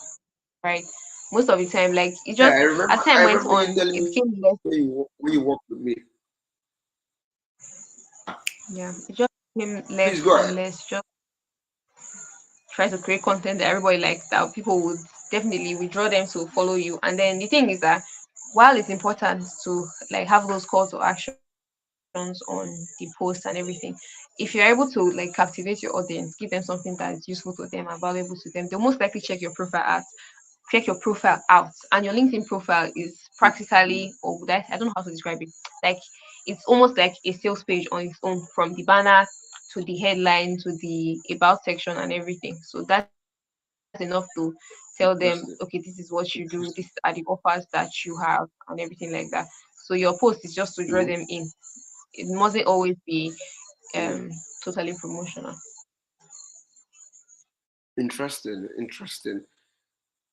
[SPEAKER 2] right? Most of the time, like it
[SPEAKER 1] Yeah,
[SPEAKER 2] just as
[SPEAKER 1] I
[SPEAKER 2] time went
[SPEAKER 1] remember you
[SPEAKER 2] on,
[SPEAKER 1] telling
[SPEAKER 2] it
[SPEAKER 1] me
[SPEAKER 2] became less.
[SPEAKER 1] when you worked with me.
[SPEAKER 2] Yeah, it just became
[SPEAKER 1] Please
[SPEAKER 2] less
[SPEAKER 1] go
[SPEAKER 2] and
[SPEAKER 1] ahead.
[SPEAKER 2] less. Just try to create content that everybody likes, that people would definitely withdraw them to follow you. And then the thing is that while it's important to like have those call to actions on the post and everything, if you're able to like captivate your audience, give them something that's useful to them and valuable to them, they'll most likely check your profile out. And your LinkedIn profile is practically, or would I don't know how to describe it. Like it's almost like a sales page on its own, from the banner to the headline to the about section and everything. So that's enough to tell them, okay, this is what
[SPEAKER 1] Interesting.
[SPEAKER 2] you do, these are the
[SPEAKER 1] Interesting.
[SPEAKER 2] offers that you have, and everything like that. So your post is just to draw them in.
[SPEAKER 1] Mhm.
[SPEAKER 2] It mustn't always be um
[SPEAKER 1] Mm.
[SPEAKER 2] totally promotional.
[SPEAKER 1] Interesting. Interesting.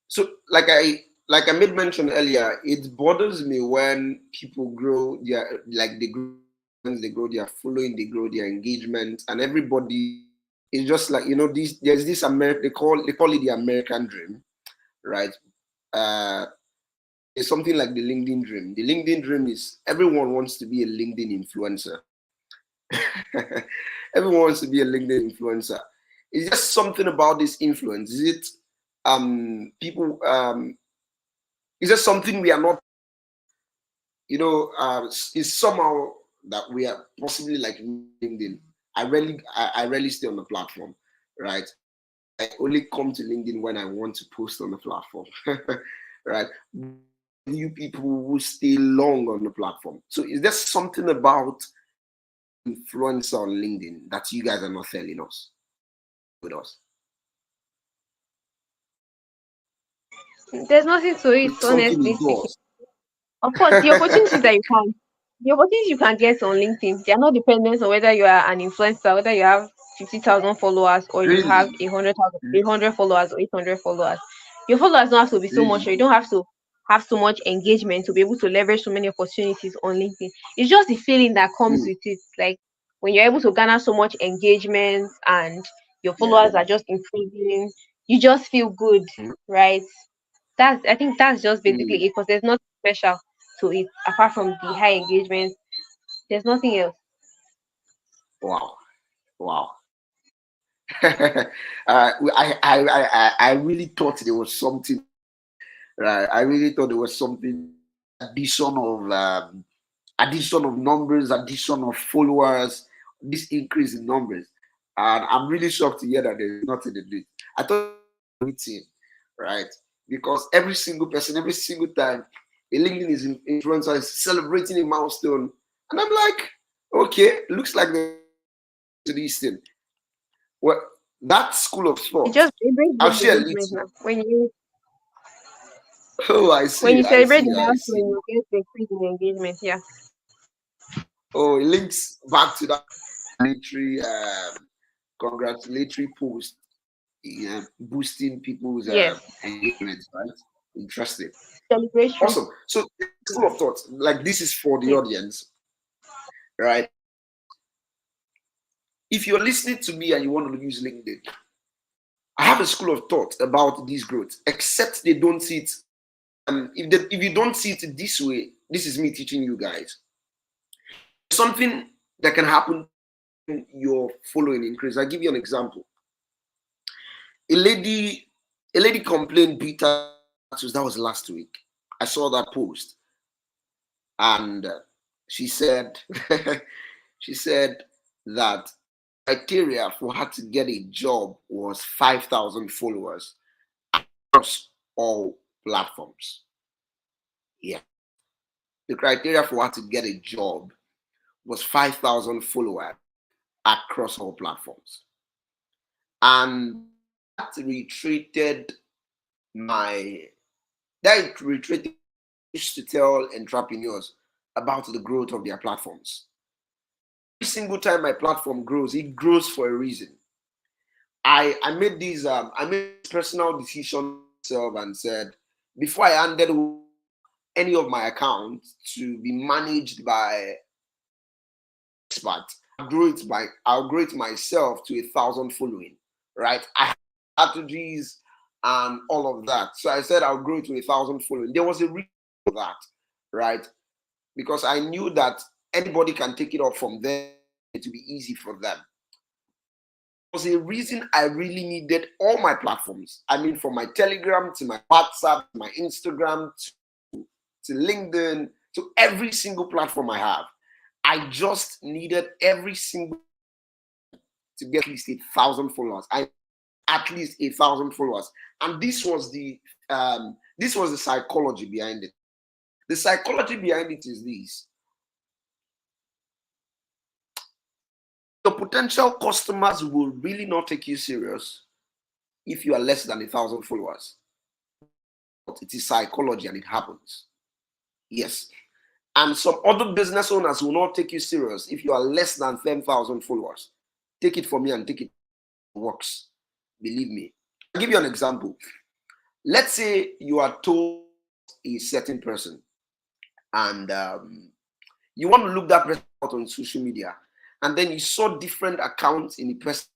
[SPEAKER 1] So, like I made mention earlier, it bothers me when people grow their like they grow their audience, they grow their following, they grow their engagement, and everybody is just like this. There's this American they call it the American dream, right? Uh, it's something like the LinkedIn dream. The LinkedIn dream is everyone wants to be a LinkedIn influencer. Everyone wants to be a LinkedIn influencer. It's just something about this influence. Is it people is just something we are not, is somehow that we are possibly like LinkedIn. I rarely stay on the platform, right? I only come to LinkedIn when I want to post on the platform, right? You people who stay long on the platform. So is there something about influencer on LinkedIn that you guys are not telling us with us?
[SPEAKER 2] There's nothing to it,
[SPEAKER 1] It's something
[SPEAKER 2] honestly
[SPEAKER 1] it
[SPEAKER 2] speaking.
[SPEAKER 1] does.
[SPEAKER 2] Of course, the opportunities you can get on LinkedIn, they are not dependent on whether you are an influencer, whether you have 50,000 followers or you have
[SPEAKER 1] Really?
[SPEAKER 2] 100,000, 800 followers or 800 followers. Your followers don't have to be so much, or
[SPEAKER 1] Really?
[SPEAKER 2] you don't have to have so much engagement to be able to leverage so many opportunities on LinkedIn. It's just the feeling that comes
[SPEAKER 1] Mm,
[SPEAKER 2] with it. Like when you're able to garner so much engagement and your
[SPEAKER 1] yeah.
[SPEAKER 2] followers are just increasing, you just feel good,
[SPEAKER 1] Mm,
[SPEAKER 2] right? I think that's just
[SPEAKER 1] mm.
[SPEAKER 2] basically it, because there's nothing special to it apart from the high engagement. There's nothing else.
[SPEAKER 1] Wow. Wow. I really thought there was something. Right. I really thought there was something addition of numbers, addition of followers, this increase in numbers, and I'm really shocked to hear that there's nothing in it. I thought meeting, right? Because every single person, every single time a LinkedIn is influencer is celebrating a milestone, and I'm like, okay, looks like they're to this thing. Well, that school of thought,
[SPEAKER 2] It brings
[SPEAKER 1] I'll
[SPEAKER 2] more
[SPEAKER 1] share a
[SPEAKER 2] engagement
[SPEAKER 1] little.
[SPEAKER 2] now.
[SPEAKER 1] Oh, I
[SPEAKER 2] When
[SPEAKER 1] see,
[SPEAKER 2] you
[SPEAKER 1] I
[SPEAKER 2] celebrate
[SPEAKER 1] see,
[SPEAKER 2] the
[SPEAKER 1] I
[SPEAKER 2] milestone,
[SPEAKER 1] see.
[SPEAKER 2] you get the increase in engagement. Yeah.
[SPEAKER 1] Oh, it links back to that congratulatory, congratulatory post, boosting people's
[SPEAKER 2] Yes.
[SPEAKER 1] engagement, right? Interesting.
[SPEAKER 2] Celebration.
[SPEAKER 1] Awesome. So, school of thought, like this is for the
[SPEAKER 2] Yeah.
[SPEAKER 1] audience, right? If you're listening to me and you want to use LinkedIn, I have a school of thought about this growth, except they don't see it. If you don't see it this way, this is me teaching you guys. Something that can happen when your following increase. I'll give you an example. a lady complained bitter. That was last week. I saw that post, and she said she said that criteria for her to get a job was 5,000 followers across all platforms. Yeah, the criteria for her to get a job was 5,000 followers across all platforms, and that retreated my that retreated to tell entrepreneurs about the growth of their platforms. Every single time my platform grows, it grows for a reason. I made this personal decision myself and said, before I handed any of my accounts to be managed by expert, I'll grow it myself to 1,000 following. Right? I have strategies and all of that. So I said I'll grow it to 1,000 following. There was a reason for that, right? Because I knew that anybody can take it up from there to be easy for them. Was a reason I really needed all my platforms. I mean, from my Telegram to my WhatsApp, to my Instagram, to LinkedIn, to every single platform I have. I just needed every single to get at least 1,000 followers. At least 1,000 followers, and this was the psychology behind it. The psychology behind it is this: the potential customers will really not take you serious if you are less than 1,000 followers. But it is psychology and it happens. Yes. And some other business owners will not take you serious if you are less than 10,000 followers. Take it from me and take it works. Believe me. I'll give you an example. Let's say you are told a certain person and you want to look that person out on social media, and then you saw different accounts in the person,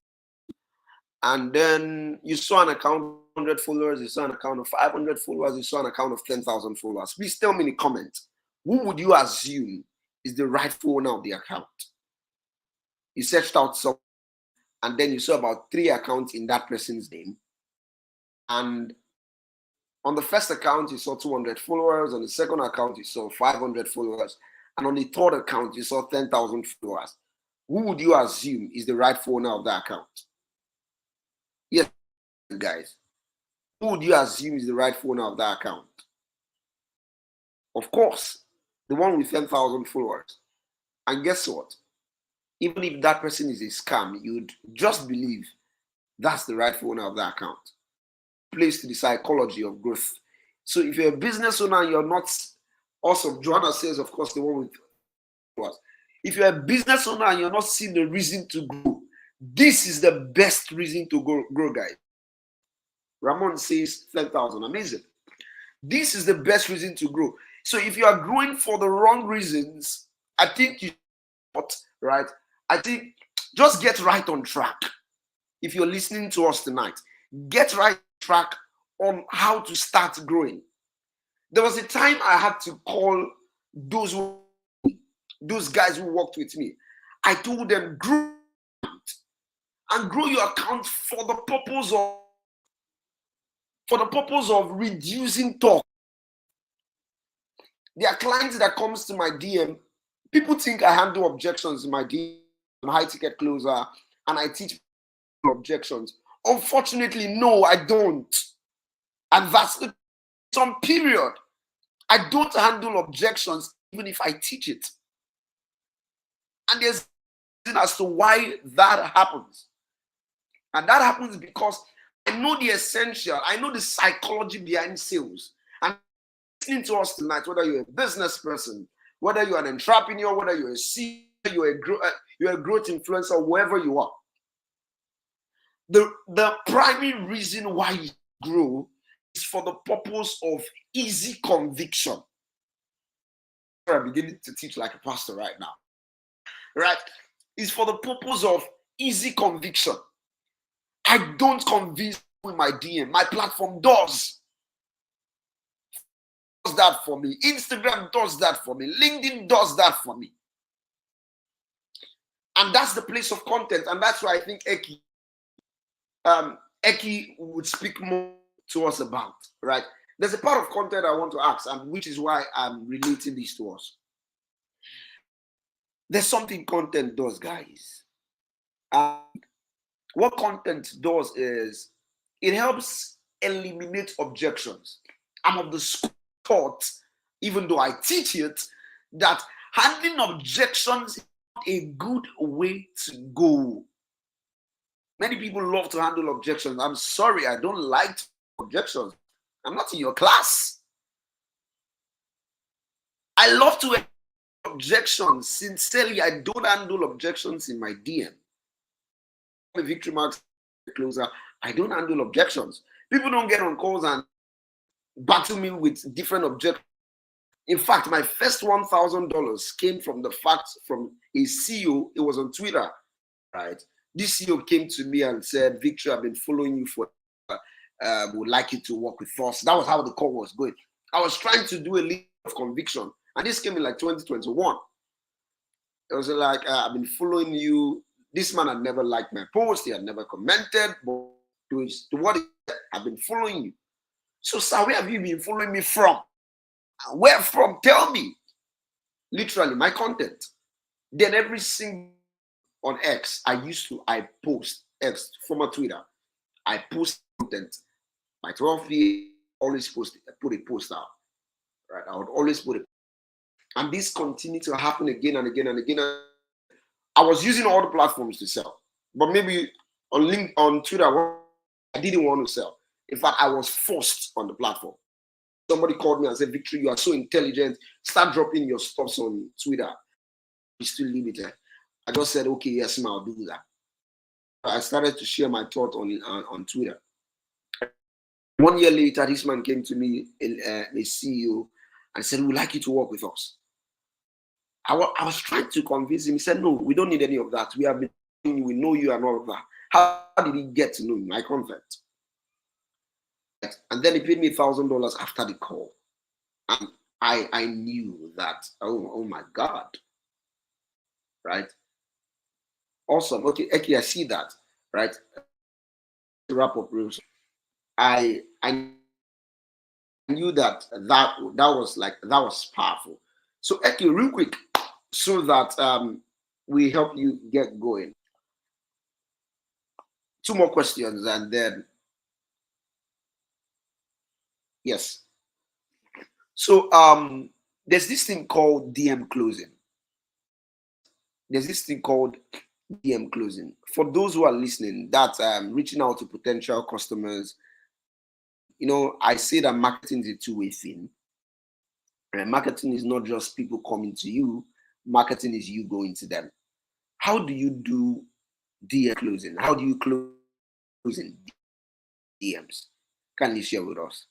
[SPEAKER 1] and then you saw an account of 100 followers, you saw an account of 500 followers, you saw an account of 10,000 followers. Please tell me in the comments, who would you assume is the rightful owner of the account? You searched out some, and then you saw about 3 accounts in that person's name, and on the first account you saw 200 followers, on the second account you saw 500 followers, and on the third account you saw 10,000 followers. Who would you assume is the rightful owner of that account? Yes, guys. Who would you assume is the rightful owner of that account? Of course, the one with 10,000 followers. And guess what? Even if that person is a scam, you'd just believe that's the rightful owner of that account. Plays to the psychology of growth. So if you're a business owner and you're not awesome, Joanna says, of course, the one with followers. If you're a business owner and you're not seeing the reason to grow, this is the best reason to grow, guys. Ramon says 10,000. Amazing. This is the best reason to grow. So if you are growing for the wrong reasons, I think you right. I think just get right on track. If you're listening to us tonight, get right on track on how to start growing. There was a time I had to call those guys who worked with me. I told them, grow and grow your account for the purpose of reducing talk. There are clients that comes to my DM. People think I handle objections in my DM. I'm a high ticket closer and I teach objections. Unfortunately, no, I don't. And that's some period. I don't handle objections even if I teach it. And there's a reason as to why that happens. And that happens because I know the essential, I know the psychology behind sales. And listening to us tonight, whether you're a business person, whether you're an entrepreneur, whether you're a CEO, you're a growth influencer, wherever you are, the primary reason why you grow is for the purpose of easy conviction. I'm beginning to teach like a pastor right now. Right? It's for the purpose of easy conviction. I don't convince with my DM. My platform does that for me. Instagram does that for me. LinkedIn does that for me. And that's the place of content. And that's why I think Eki would speak more to us about, right? There's a part of content I want to ask, and which is why I'm relating this to us. There's something content does, guys. What content does is it helps eliminate objections. I'm of the school thought, even though I teach it, that handling objections is not a good way to go. Many people love to handle objections. I'm sorry, I don't like objections. I'm not in your class. I love to handle objections. Sincerely, I don't handle objections in my DM. The victory marks closer. I don't handle objections. People don't get on calls and battle me with different objections. In fact, my first $1,000 came from the fact from a CEO. It was on Twitter, right? This CEO came to me and said, "Victor, I've been following you for. Would like you to work with us." That was how the call was going. I was trying to do a little of conviction, and this came in like 2021. It was like, "I've been following you." This man had never liked my post. He had never commented. But to what he said, "I've been following you." So, sir, where have you been following me from? Where from? Tell me. Literally, my content. Then every single on X, I post X, former Twitter. I post content. By 12 p.m., always put a post out. Right? I would always put it. And this continued to happen again and again and again. I was using all the platforms to sell. But maybe on Twitter, I didn't want to sell. In fact, I was forced on the platform. Somebody called me and said, "Victory, you are so intelligent. Start dropping your stuffs on Twitter. It's still limited." I just said, "Okay, yes, ma'am, I'll do that." I started to share my thought on Twitter. 1 year later, this man came to me, a CEO, and said, "We'd like you to work with us." I was trying to convince him. He said, "No, we don't need any of that. We have been, we know you and all of that." How did he get to know me? My content. And then he paid me $1,000 after the call. And I knew that, oh my God. Right? Awesome. Okay, Eki, I see that. Right? To wrap up real soon. I knew that was powerful. So Eki, real quick, so that we help you get going. Two more questions and then yes. So there's this thing called DM closing. There's this thing called DM closing. For those who are listening, that's reaching out to potential customers. You know, I say that marketing is a two-way thing. And marketing is not just people coming to you. Marketing is you going to them. How do you do DM closing? How do you close in DMs? Can you share with us?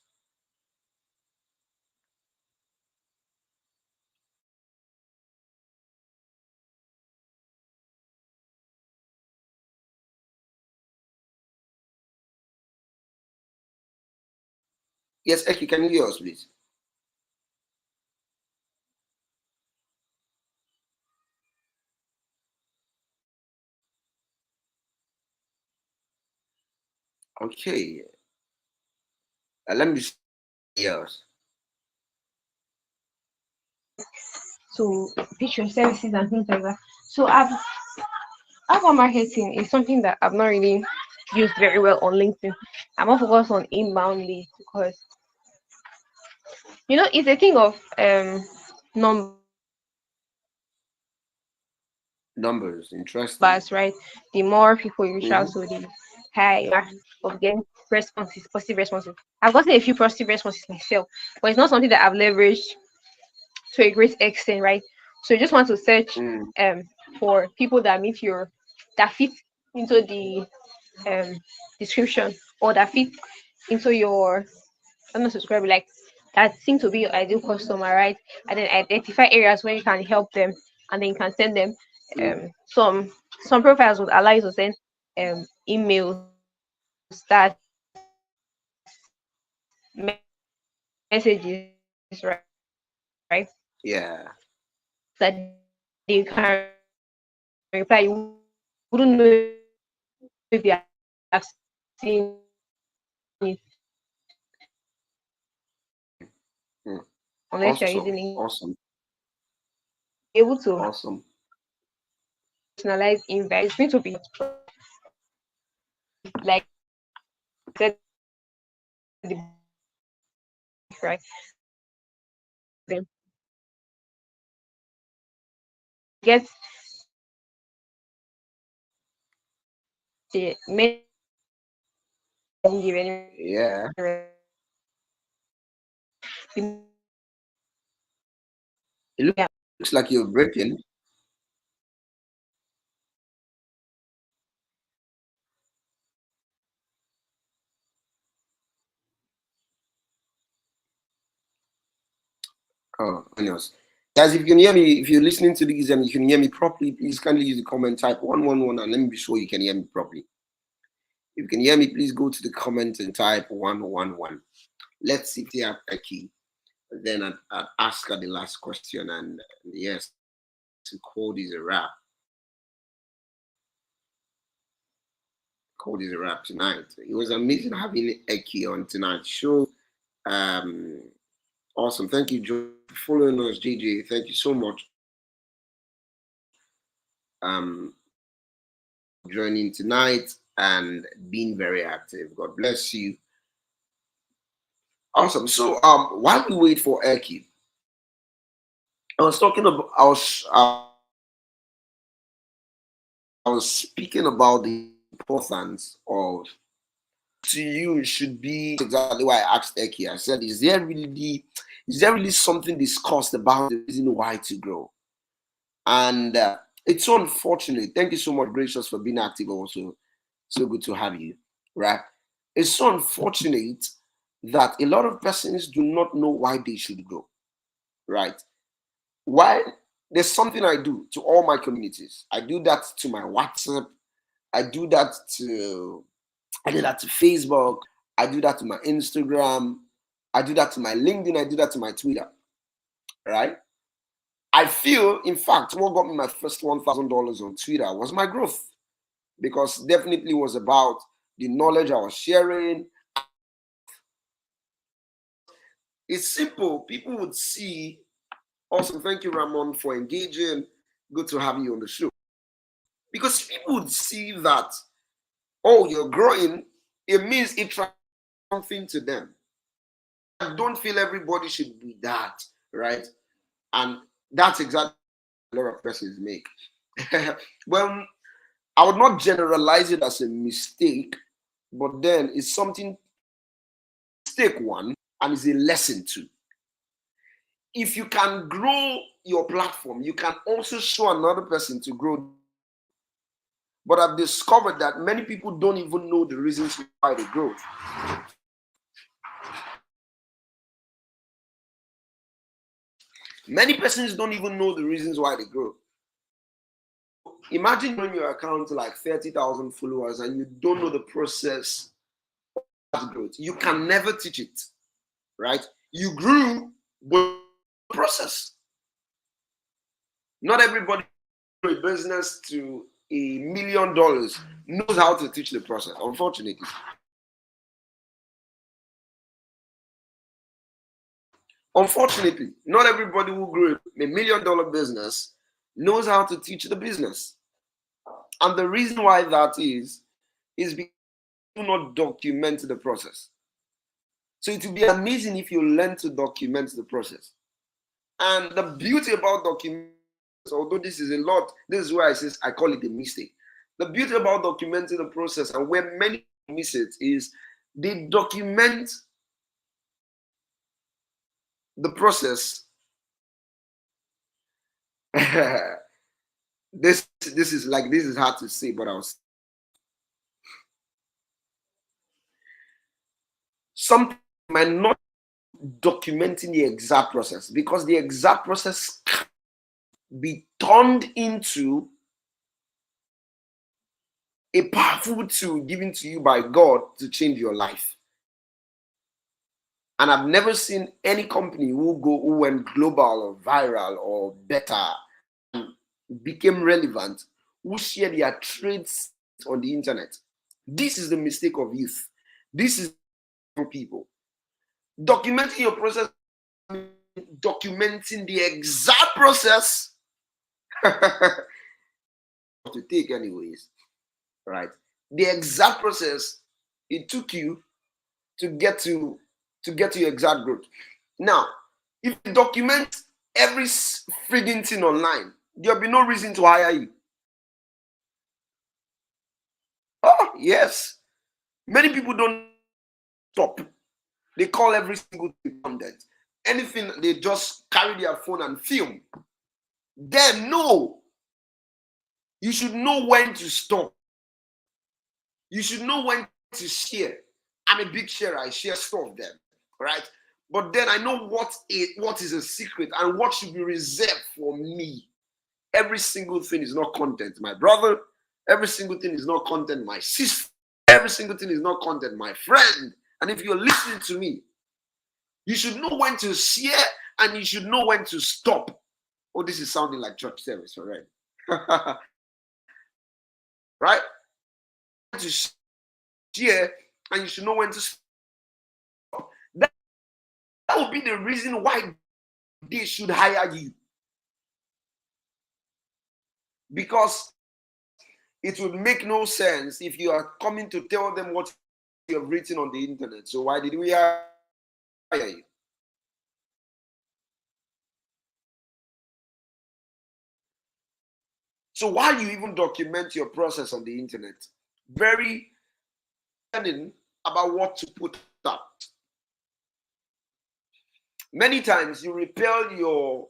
[SPEAKER 1] Yes, Eki, can you hear us, please? Okay. Let me hear us.
[SPEAKER 2] To pitch your services and things like that. So outbound marketing is something that I've not really used very well on LinkedIn. I'm more focused on inbound leads because it's a thing of numbers,
[SPEAKER 1] Numbers, interesting.
[SPEAKER 2] right? The more people you reach out
[SPEAKER 1] Mm-hmm.
[SPEAKER 2] to, the higher of getting responses, positive responses. I've gotten a few positive responses myself, but it's not something that I've leveraged to a great extent, right? So you just want to search
[SPEAKER 1] Mm.
[SPEAKER 2] for people that fit into the description, or that fit into your subscriber, like that seem to be your ideal customer, right? And then identify areas where you can help them, and then you can send them
[SPEAKER 1] Mm.
[SPEAKER 2] some profiles would allow you to send emails that messages, right?
[SPEAKER 1] Yeah.
[SPEAKER 2] That you can reply. You wouldn't know if you have seen seeing it
[SPEAKER 1] Mm.
[SPEAKER 2] unless you're
[SPEAKER 1] Awesome.
[SPEAKER 2] using it.
[SPEAKER 1] Awesome.
[SPEAKER 2] Able to
[SPEAKER 1] Awesome.
[SPEAKER 2] personalize invite. It's going to be like I said, the right. Then get the many doesn't give any
[SPEAKER 1] Yeah.
[SPEAKER 2] the-
[SPEAKER 1] It looks like you're breaking. Oh, goodness. Guys, if you can hear me, if you're listening to these and you can hear me properly, please kindly use the comment type 111 and let me be sure you can hear me properly. If you can hear me, please go to the comment and type 111. Let's see if they have a key. Then I'd ask her the last question, and yes, the code is a wrap. Code is a wrap tonight. It was amazing having Eki on tonight's show. Um, awesome. Thank you, Joe, for following us, JJ. Thank you so much. Um, joining tonight and being very active. God bless you. Awesome. So while we wait for Eki, I was talking about I was speaking about the importance of to you should be exactly why I asked Eki. I said, is there really something discussed about the reason why to grow? And it's so unfortunate. Thank you so much, Gracious, for being active also. So good to have you. Right? It's so unfortunate that a lot of persons do not know why they should grow. Right? Why? There's something I do to all my communities. I do that to my WhatsApp. I do that to I do that to Facebook. I do that to my Instagram. I do that to my LinkedIn. I do that to my Twitter. Right? I feel, in fact, what got me my first $1,000 on Twitter was my growth because definitely was about the knowledge I was sharing. It's simple. People would see. Awesome. Thank you, Ramon, for engaging. Good to have you on the show. Because people would see that, oh, you're growing. It means it tries something to them. I don't feel everybody should be that, right? And that's exactly what a lot of persons make. Well, I would not generalize it as a mistake, but then it's something mistake one and it's a lesson two. If you can grow your platform, you can also show another person to grow. But I've discovered that many people don't even know the reasons why they grow. Many persons don't even know the reasons why they grow. Imagine on your account like 30,000 followers and you don't know the process of growth. You can never teach it, right? You grew, but process. Not everybody a business to $1 million knows how to teach the process, unfortunately. Unfortunately, not everybody who grew $1 million business knows how to teach the business. And the reason why that is because you do not document the process. So it would be amazing if you learn to document the process. And the beauty about documenting, although this is a lot, this is why I call it a mistake. The beauty about documenting the process and where many miss it is they document the process. this is hard to say, but some might not documenting the exact process because the exact process can be turned into a powerful tool given to you by God to change your life. And I've never seen any company who went global or viral or better and became relevant who share their trades on the internet. This is the mistake of youth. This is for people. Documenting your process, documenting the exact process to take anyways, right? The exact process it took you to get to your exact growth. Now, if you document every frigging thing online, there'll be no reason to hire you. Oh, yes. Many people don't stop. They call every single thing content. Anything, they just carry their phone and film. Then, no. You should know when to stop. You should know when to share. I'm a big sharer. I share stuff then, right? But then I know what is a secret and what should be reserved for me. Every single thing is not content, my brother. Every single thing is not content, my sister. Every single thing is not content, my friend. And if you're listening to me, you should know when to share and you should know when to stop. Oh, this is sounding like church service, all right? Right? To share and you should know when to stop. That would be the reason why they should hire you. Because it would make no sense if you are coming to tell them what you have written on the internet. So why did we hire you? So while you even document your process on the internet, very learning about what to put out. Many times you repel your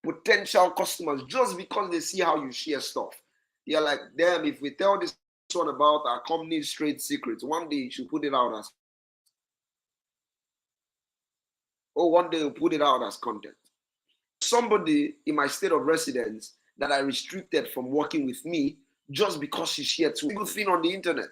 [SPEAKER 1] potential customers just because they see how you share stuff. You're like, damn, if we tell this one about our company's trade secrets, one day you should put it out as, or one day we'll put it out as content. Somebody in my state of residence that I restricted from working with me just because she shared a single thing on the internet.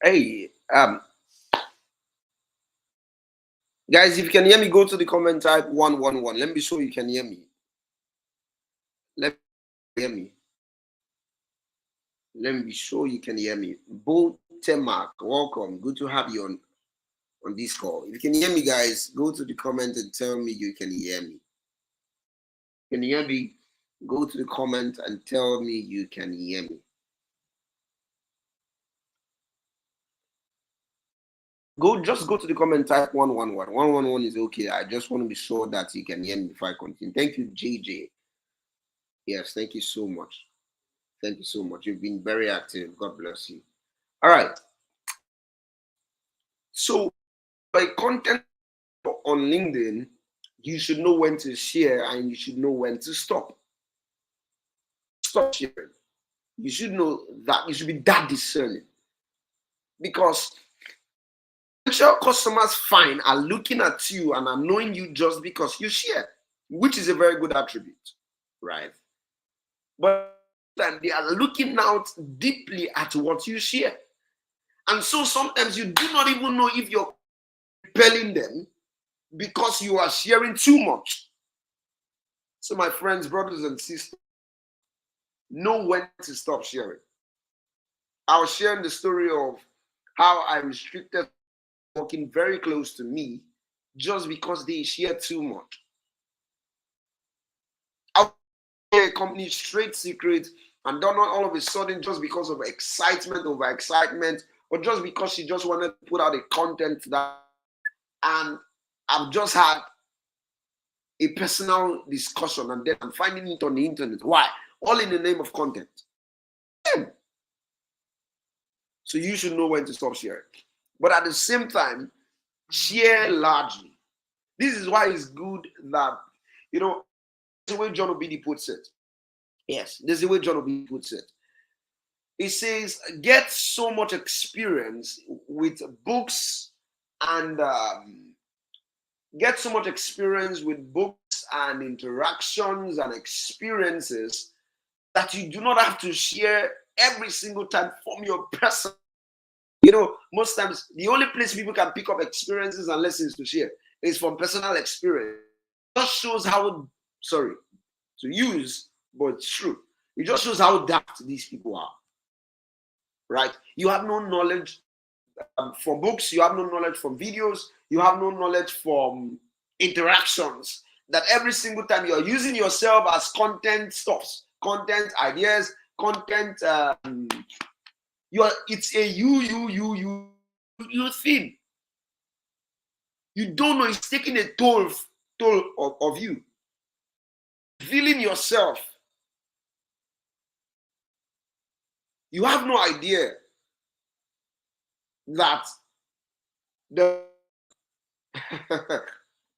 [SPEAKER 1] Hey, guys, if you can hear me, go to the comment, type 111. Let me be sure you can hear me. Let me hear me. Let me be sure you can hear me. Bo Temak, welcome. Good to have you on this call. If you can hear me, guys, go to the comment and tell me you can hear me. Can you hear me? Go to the comment and tell me you can hear me. Just go to the comment, type 111. 111 is okay. I just want to be sure that you can hear me before I continue. Thank you, JJ. Yes, thank you so much. Thank you so much. You've been very active. God bless you. All right. So, by content on LinkedIn, you should know when to share and you should know when to stop. Stop sharing. You should know that you should be that discerning. Because potential customers fine are looking at you and are knowing you just because you share, which is a very good attribute, right? But then they are looking out deeply at what you share. And so sometimes you do not even know if you're repelling them because you are sharing too much. So my friends, brothers and sisters, know when to stop sharing. I was sharing the story of how I restricted working very close to me just because they share too much. company's trade secret and done it all of a sudden just because of excitement over excitement, or just because she just wanted to put out a content that. And I've just had a personal discussion and then I'm finding it on the internet. Why? All in the name of content. So you should know when to stop sharing. But at the same time, share largely. This is why it's good that, there's the way John Obidi puts it. Yes, there's the way John Obidi puts it. He says, get so much experience with books and get so much experience with books and interactions and experiences that you do not have to share every single time from your person. Most times the only place people can pick up experiences and lessons to share is from personal experience. It just shows how, to use, but it's true. It just shows how daft these people are. Right? You have no knowledge from books, you have no knowledge from videos, you have no knowledge from interactions, that every single time you're using yourself as content stuffs, content ideas, content, it's a you thing. You don't know, it's taking a toll of you. Feeling yourself. You have no idea that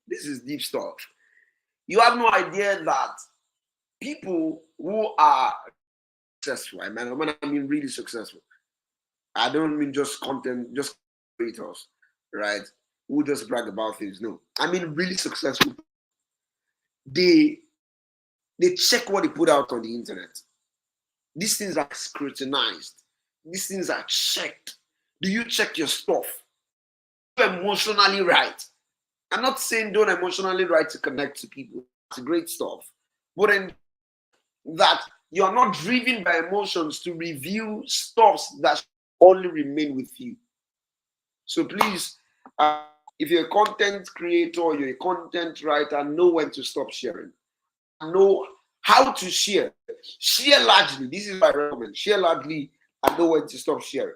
[SPEAKER 1] this is deep stuff. You have no idea that people who are successful, I mean really successful. I don't mean just content, just creators, right? Who just brag about things. No, I mean really successful. They check what they put out on the internet. These things are scrutinized. These things are checked. Do you check your stuff? Are you emotionally right? I'm not saying don't emotionally right to connect to people. It's great stuff. But in that you're not driven by emotions to review stuffs that only remain with you. So please, if you're a content creator, you're a content writer, know when to stop sharing. Know how to share. Share largely. This is what I recommend. Share largely and know when to stop sharing.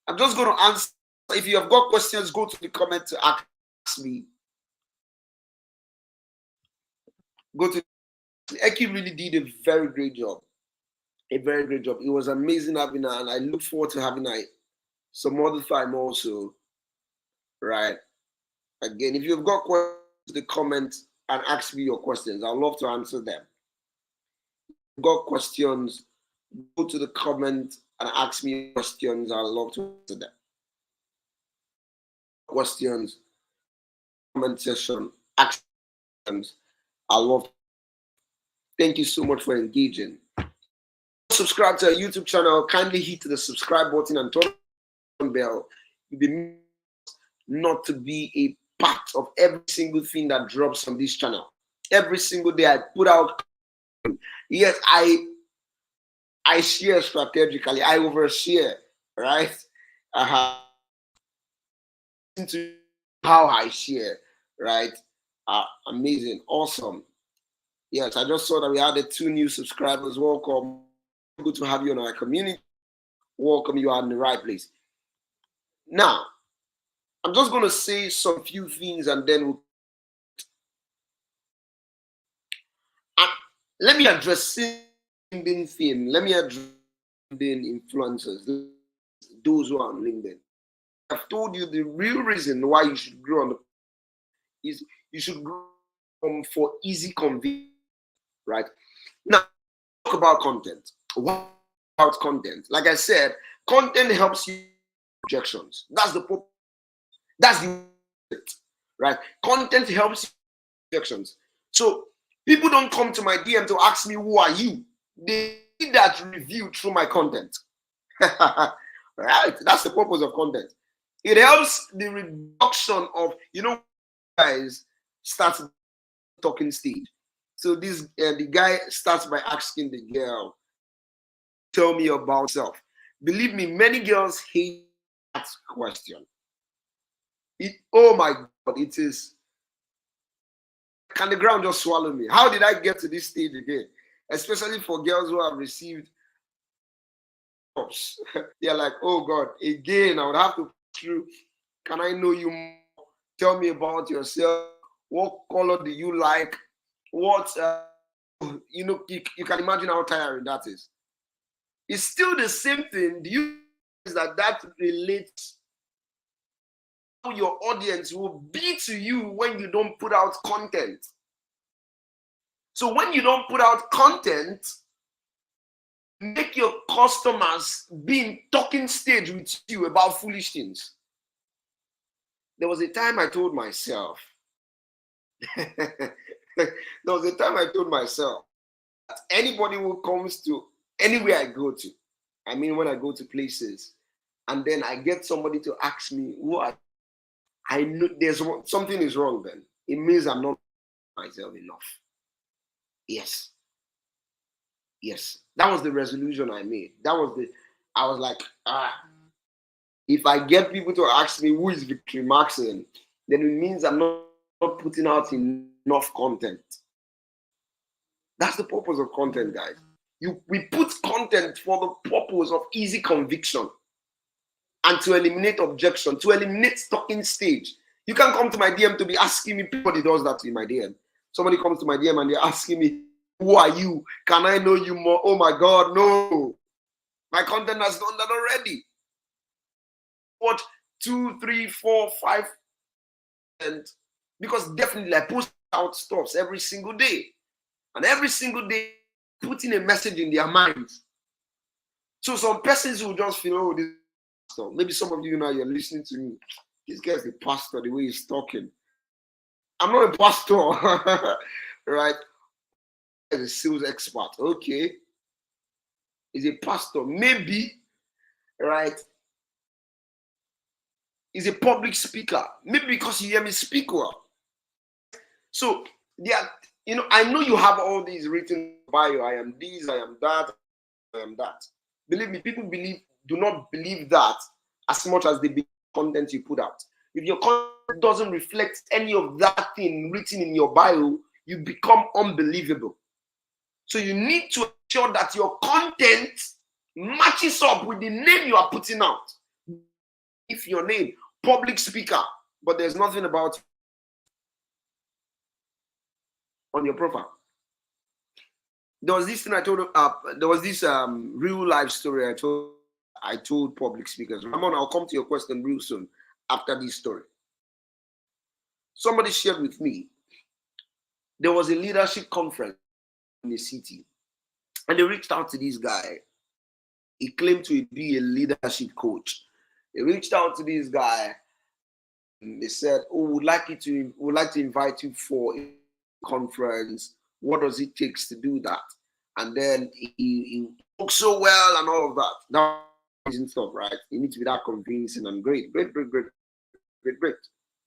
[SPEAKER 1] I'm just going to answer. If you have got questions, go to the comment to ask me. Go to Eki really did a very great job. A very great job. It was amazing having her, and I look forward to having her some other time also. Right. Again, if you've got questions, the comment and ask me your questions. I'd love to answer them. If you've got questions, go to the comment and ask me questions. I'd love to answer them. Questions, comment section, ask questions. I love. Thank you so much for engaging. Subscribe to our YouTube channel. Kindly hit the subscribe button and turn on the bell. You'll be not to be a part of every single thing that drops on this channel. Every single day I put out. Yes, I share strategically. I overshare, right? Into how I share, right? Amazing, awesome. Yes, I just saw that we added 2 new subscribers. Welcome. Good to have you in our community. Welcome. You are in the right place. Now, I'm just going to say some few things and then let me address LinkedIn theme. Let me address LinkedIn influencers, those who are on LinkedIn. I've told you the real reason why you should grow on the is you should grow for easy convenience, right? Now, talk about content. What about content? Like I said, content helps you objections. That's the purpose. That's the right. Content helps you objections. So people don't come to my DM to ask me who are you. They need that review through my content. Right? That's the purpose of content. It helps the reduction of, guys start talking stage. So this the guy starts by asking the girl, tell me about yourself. Believe me, many girls hate that question. Oh my God, it is. Can the ground just swallow me? How did I get to this stage again? especially for girls who have received jobs. They're like, oh God, again, I would have to push through. Can I know you more? Tell me about yourself. What color do you like? What, you can imagine how tiring that is. It's still the same thing. Do you realize that relates how your audience will be to you when you don't put out content? So when you don't put out content, make your customers be in talking stage with you about foolish things. There was a time I told myself, that anybody who comes to anywhere I go to, I mean, when I go to places, and then I get somebody to ask me, I know there's something is wrong then. It means I'm not myself enough. Yes. That was the resolution I made. I was like, if I get people to ask me who is Victory Maxon, then it means I'm not putting out enough content. That's the purpose of content, guys. We put content for the purpose of easy conviction and to eliminate objection, to eliminate talking stage. You can come to my DM to be asking me, everybody does that in my DM. Somebody comes to my DM and they're asking me, who are you? Can I know you more? Oh my God, no. My content has done that already. What 2, 3, 4, 5, and because definitely I post out stuff every single day. And every single day, putting a message in their minds. So some persons will just feel, oh, this pastor. Maybe some of you now you're listening to me. This guy's a pastor, the way he's talking. I'm not a pastor, right? As a sales expert, okay. He's a pastor, maybe, right? He's a public speaker, maybe because you hear me speak well. So, I know you have all these written in bio. I am this, I am that, I am that. Believe me, people do not believe that as much as they believe the content you put out. If your content doesn't reflect any of that thing written in your bio, you become unbelievable. So you need to ensure that your content matches up with the name you are putting out. If your name, public speaker, but there's nothing about on your profile. There was this thing I told. There was this real life story I told public speakers. Ramon, I'll come to your question real soon after this story. Somebody shared with me. There was a leadership conference in the city, and they reached out to this guy. He claimed to be a leadership coach. They reached out to this guy. And they said, "Oh, would like to invite you for a conference. What does it take to do that?" And then he spoke so well and all of that. That isn't stuff, right? You need to be that convincing and great.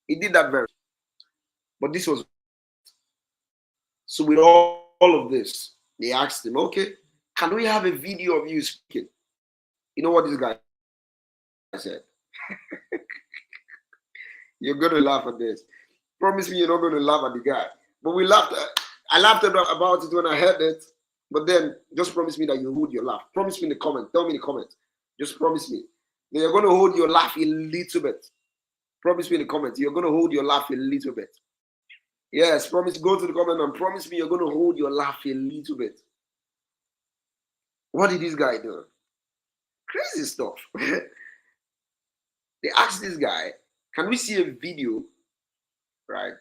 [SPEAKER 1] He did that very. But this was so with all of this, they asked him, "Okay, can we have a video of you speaking?" You know what this guy said? You're going to laugh at this. Promise me you're not going to laugh at the guy. But we laughed. I laughed about it when I heard it. But then just promise me that you hold your laugh. Promise me in the comment. Tell me in the comment. Just promise me that you're going to hold your laugh a little bit. Promise me in the comment. You're going to hold your laugh a little bit. Yes, promise. Go to the comment and promise me you're going to hold your laugh a little bit. What did this guy do? Crazy stuff. They asked this guy, can we see a video, right?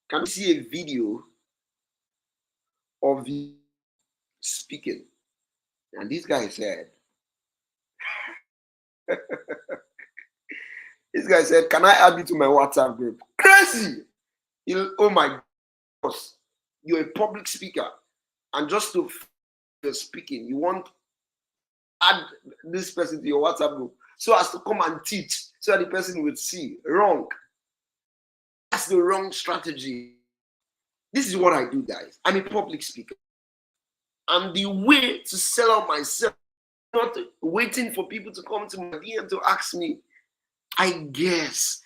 [SPEAKER 1] Can we see a video of you speaking? And this guy said, can I add you to my WhatsApp group? Crazy. Oh my gosh. You're a public speaker. And just to you're speaking, you want to add this person to your WhatsApp group so as to come and teach so that the person will see. Wrong. That's the wrong strategy. This is what I do, guys. I'm a public speaker. And the way to sell out myself, not waiting for people to come to my DM to ask me, I guess.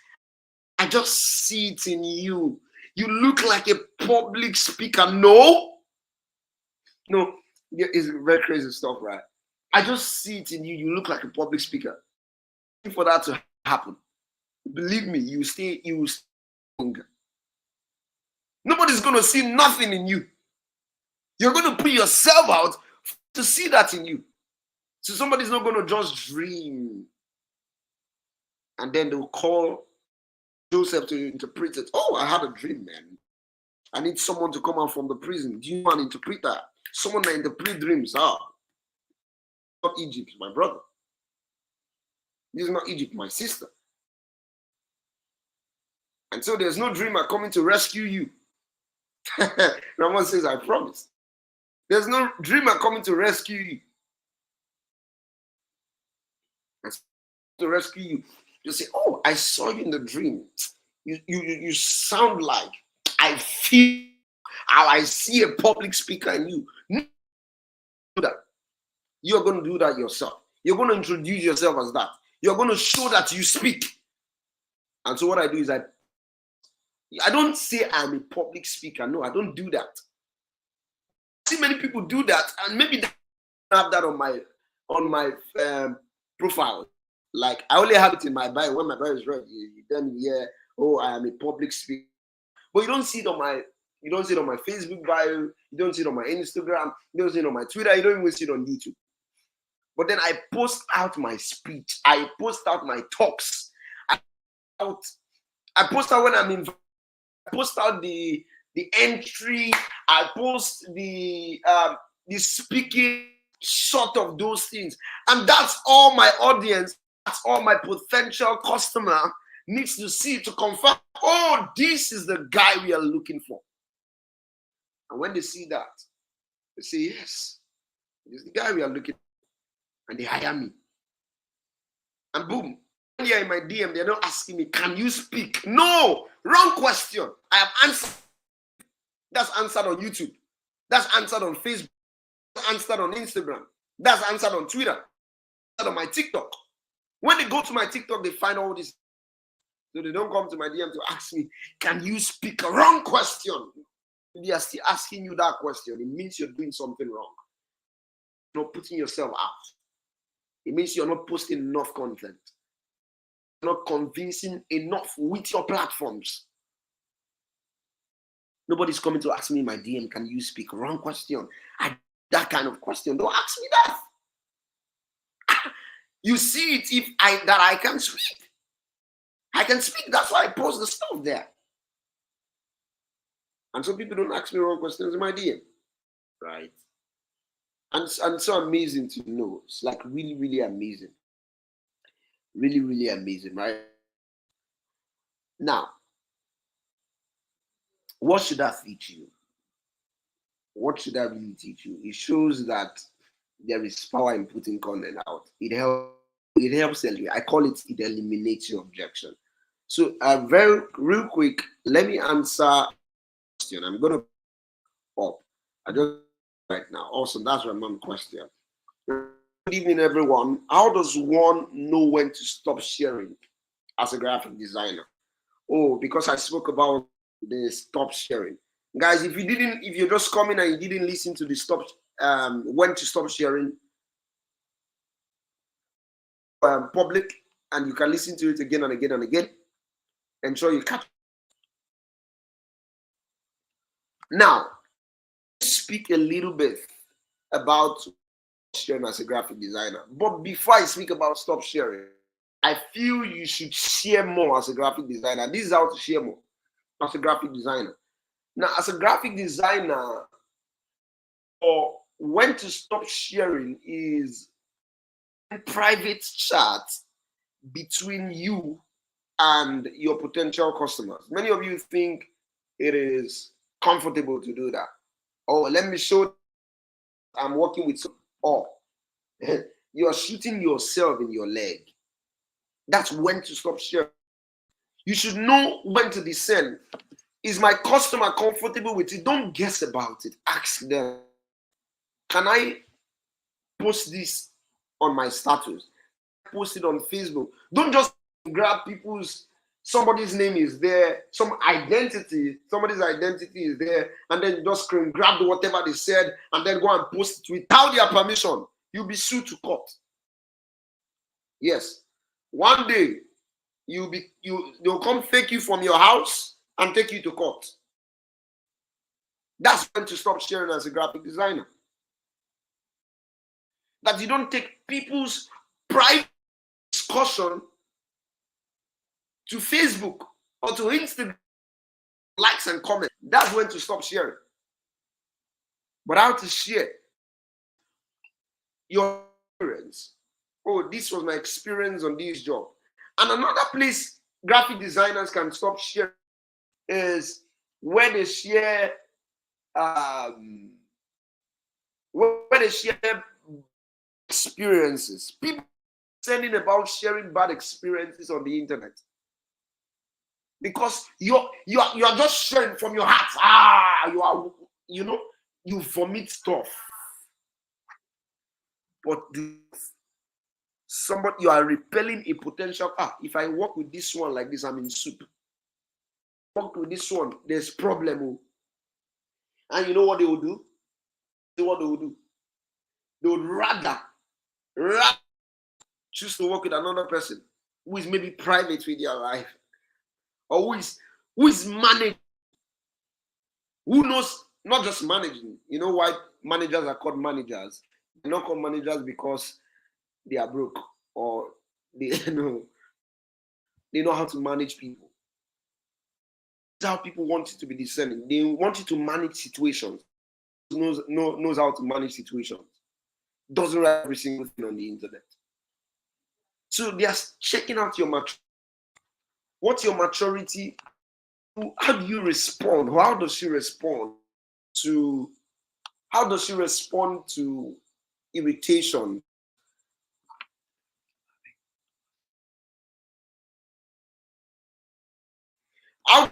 [SPEAKER 1] I just see it in you. You look like a public speaker. No. No, it's very crazy stuff, right? I just see it in you. You look like a public speaker. For that to happen, believe me, you will stay longer. Nobody's going to see nothing in you. You're going to put yourself out to see that in you. So somebody's not going to just dream and then they'll call Joseph to interpret it. Oh, I had a dream, man. I need someone to come out from the prison. Do you want to interpret that? Someone that interpret dreams. Not Egypt, my brother. This is not Egypt, my sister. And so there's no dreamer coming to rescue you. Ramon says, I promise. There's no dreamer coming to rescue you. To rescue you. You say, oh, I saw you in the dream. You sound like, I feel how I see a public speaker in you. Do that. You're going to do that yourself. You're going to introduce yourself as that. You're going to show that you speak. And so what I do is I don't say I'm a public speaker. No, I don't do that. I see many people do that, and maybe they have that on my profile. Like I only have it in my bio. When my bio is read, you then hear, oh, I am a public speaker. But you don't see it on my Facebook bio. You don't see it on my Instagram. You don't see it on my Twitter. You don't even see it on YouTube. But then I post out my speech. I post out my talks. I post out when I'm in. I post out the entry. I post the speaking, sort of those things, and that's all my audience. That's all my potential customer needs to see to confirm. Oh, this is the guy we are looking for. And when they see that, they say, yes, this is the guy we are looking for. And they hire me. And boom, when you're in my DM, they're not asking me, can you speak? No, wrong question. I have answered. That's answered on YouTube. That's answered on Facebook. That's answered on Instagram. That's answered on Twitter. That's on my TikTok. When they go to my TikTok, they find all this. So they don't come to my DM to ask me, can you speak? A wrong question. They are still asking you that question. It means you're doing something wrong. You're not putting yourself out. It means you're not posting enough content. You're not convincing enough with your platforms. Nobody's coming to ask me in my DM, can you speak? Wrong question. That kind of question. Don't ask me that. You see it that I can speak. I can speak. That's why I post the stuff there. And so people don't ask me wrong questions in my DM. Right? And so amazing to know. It's like really, really amazing. Really, really amazing, right? Now, what should that teach you? What should that really teach you? It shows that there is power in putting content out. It helps. I call it eliminates your objection. So real quick, let me answer a question. I'm gonna up. I just right now. Awesome, that's my mom question. Good evening, everyone. How does one know when to stop sharing as a graphic designer? Oh, because I spoke about the stop sharing. Guys, if you're just coming and you didn't listen to the when to stop sharing public, and you can listen to it again and again and again, ensure you catch. Now, speak a little bit about sharing as a graphic designer. But before I speak about stop sharing, I feel you should share more as a graphic designer. This is how to share more as a graphic designer. Now, as a graphic designer, or when to stop sharing is a private chat between you and your potential customers. Many of you think it is comfortable to do that. Oh, let me show I'm working with some. Oh, you are shooting yourself in your leg. That's when to stop sharing. You should know when to discern. Is my customer comfortable with it? Don't guess about it. Ask them, can I post this on my status? Post it on Facebook. Don't just grab people's somebody's name is there, somebody's identity is there, and then you just screen grab whatever they said and then go and post it without their permission, you'll be sued to court. Yes. One day they'll come fake you from your house and take you to court. That's when to stop sharing as a graphic designer. That you don't take people's private discussion to Facebook or to Instagram, likes and comments. That's when to stop sharing. But how to share your experience? Oh, this was my experience on this job. And another place graphic designers can stop sharing is where they share experiences. People sending about sharing bad experiences on the internet. Because you are just sharing from your heart. You vomit stuff. But you are repelling a potential. If I work with this one like this, I'm in soup. Work with this one, there's problem. And you know what they will do? They would rather choose to work with another person who is maybe private with their life, or who is managing, who knows not just managing. You know why managers are called managers? They're not called managers because they are broke or they know how to manage people. That's how people want you to be discerning. They want you to manage situations. Knows how to manage situations. Doesn't write every single thing on the internet. So they are checking out your maturity. What's your maturity? How do you respond? How does she respond to irritation? How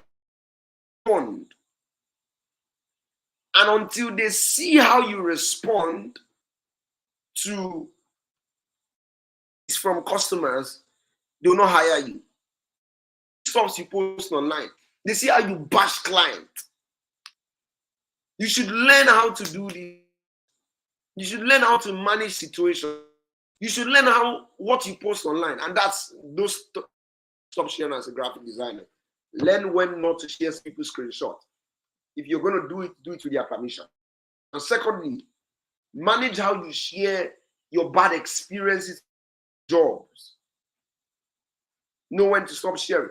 [SPEAKER 1] respond? And until they see how you respond to from customers, they will not hire you. Stuff you post online, they see how you bash client. You should learn how to do this. You should learn how to manage situations. You should learn what you post online, and that's those. Stop sharing as a graphic designer. Learn when not to share people's screenshots. If you're going to do it with their permission. And secondly, manage how you share your bad experiences, jobs. Know when to stop sharing.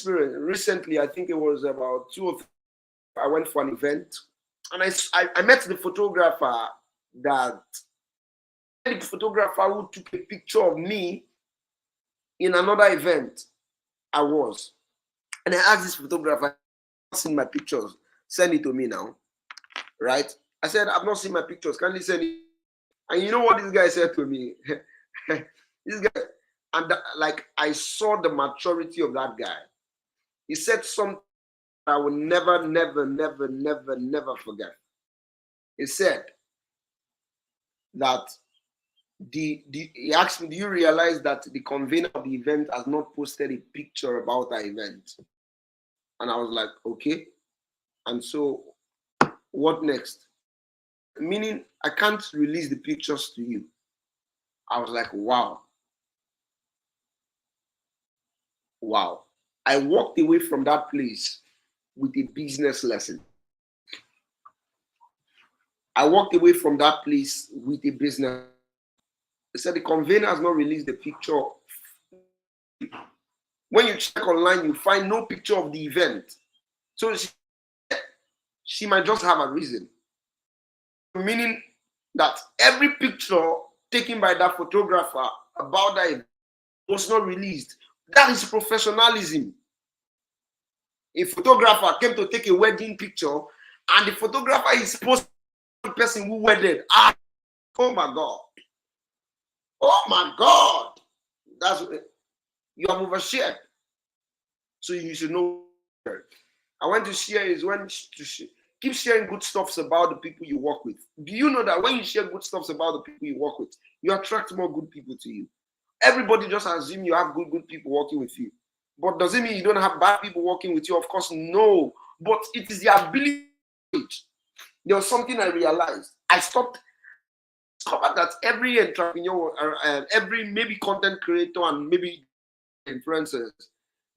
[SPEAKER 1] Recently, I think it was about 2 or 3, I went for an event, and I met the photographer who took a picture of me in another event I was. And I asked this photographer, I've not seen my pictures, send it to me now. Right? I said, I've not seen my pictures, can you send it? And you know what this guy said to me? This guy, and I saw the maturity of that guy. He said something I will never forget. He said that he asked me, do you realize that the convener of the event has not posted a picture about our event? And I was like, okay. And so what next? Meaning I can't release the pictures to you. I was like, wow. Wow. I walked away from that place with a business lesson. I walked away from that place with a business. They said the convener has not released the picture. When you check online, you find no picture of the event. So she might just have a reason. Meaning that every picture taken by that photographer about that event was not released. That is professionalism. A photographer came to take a wedding picture, and the photographer is supposed to be the person who wedded. Oh my God. Oh my God. That's what you have overshared. So you should know. I want to share is when to keep sharing good stuffs about the people you work with. Do you know that when you share good stuffs about the people you work with, you attract more good people to you? Everybody just assume you have good people working with you. But does it mean you don't have bad people working with you? Of course, no. But it is the ability. There was something I realized. I discovered that every entrepreneur, every maybe content creator and maybe influencers,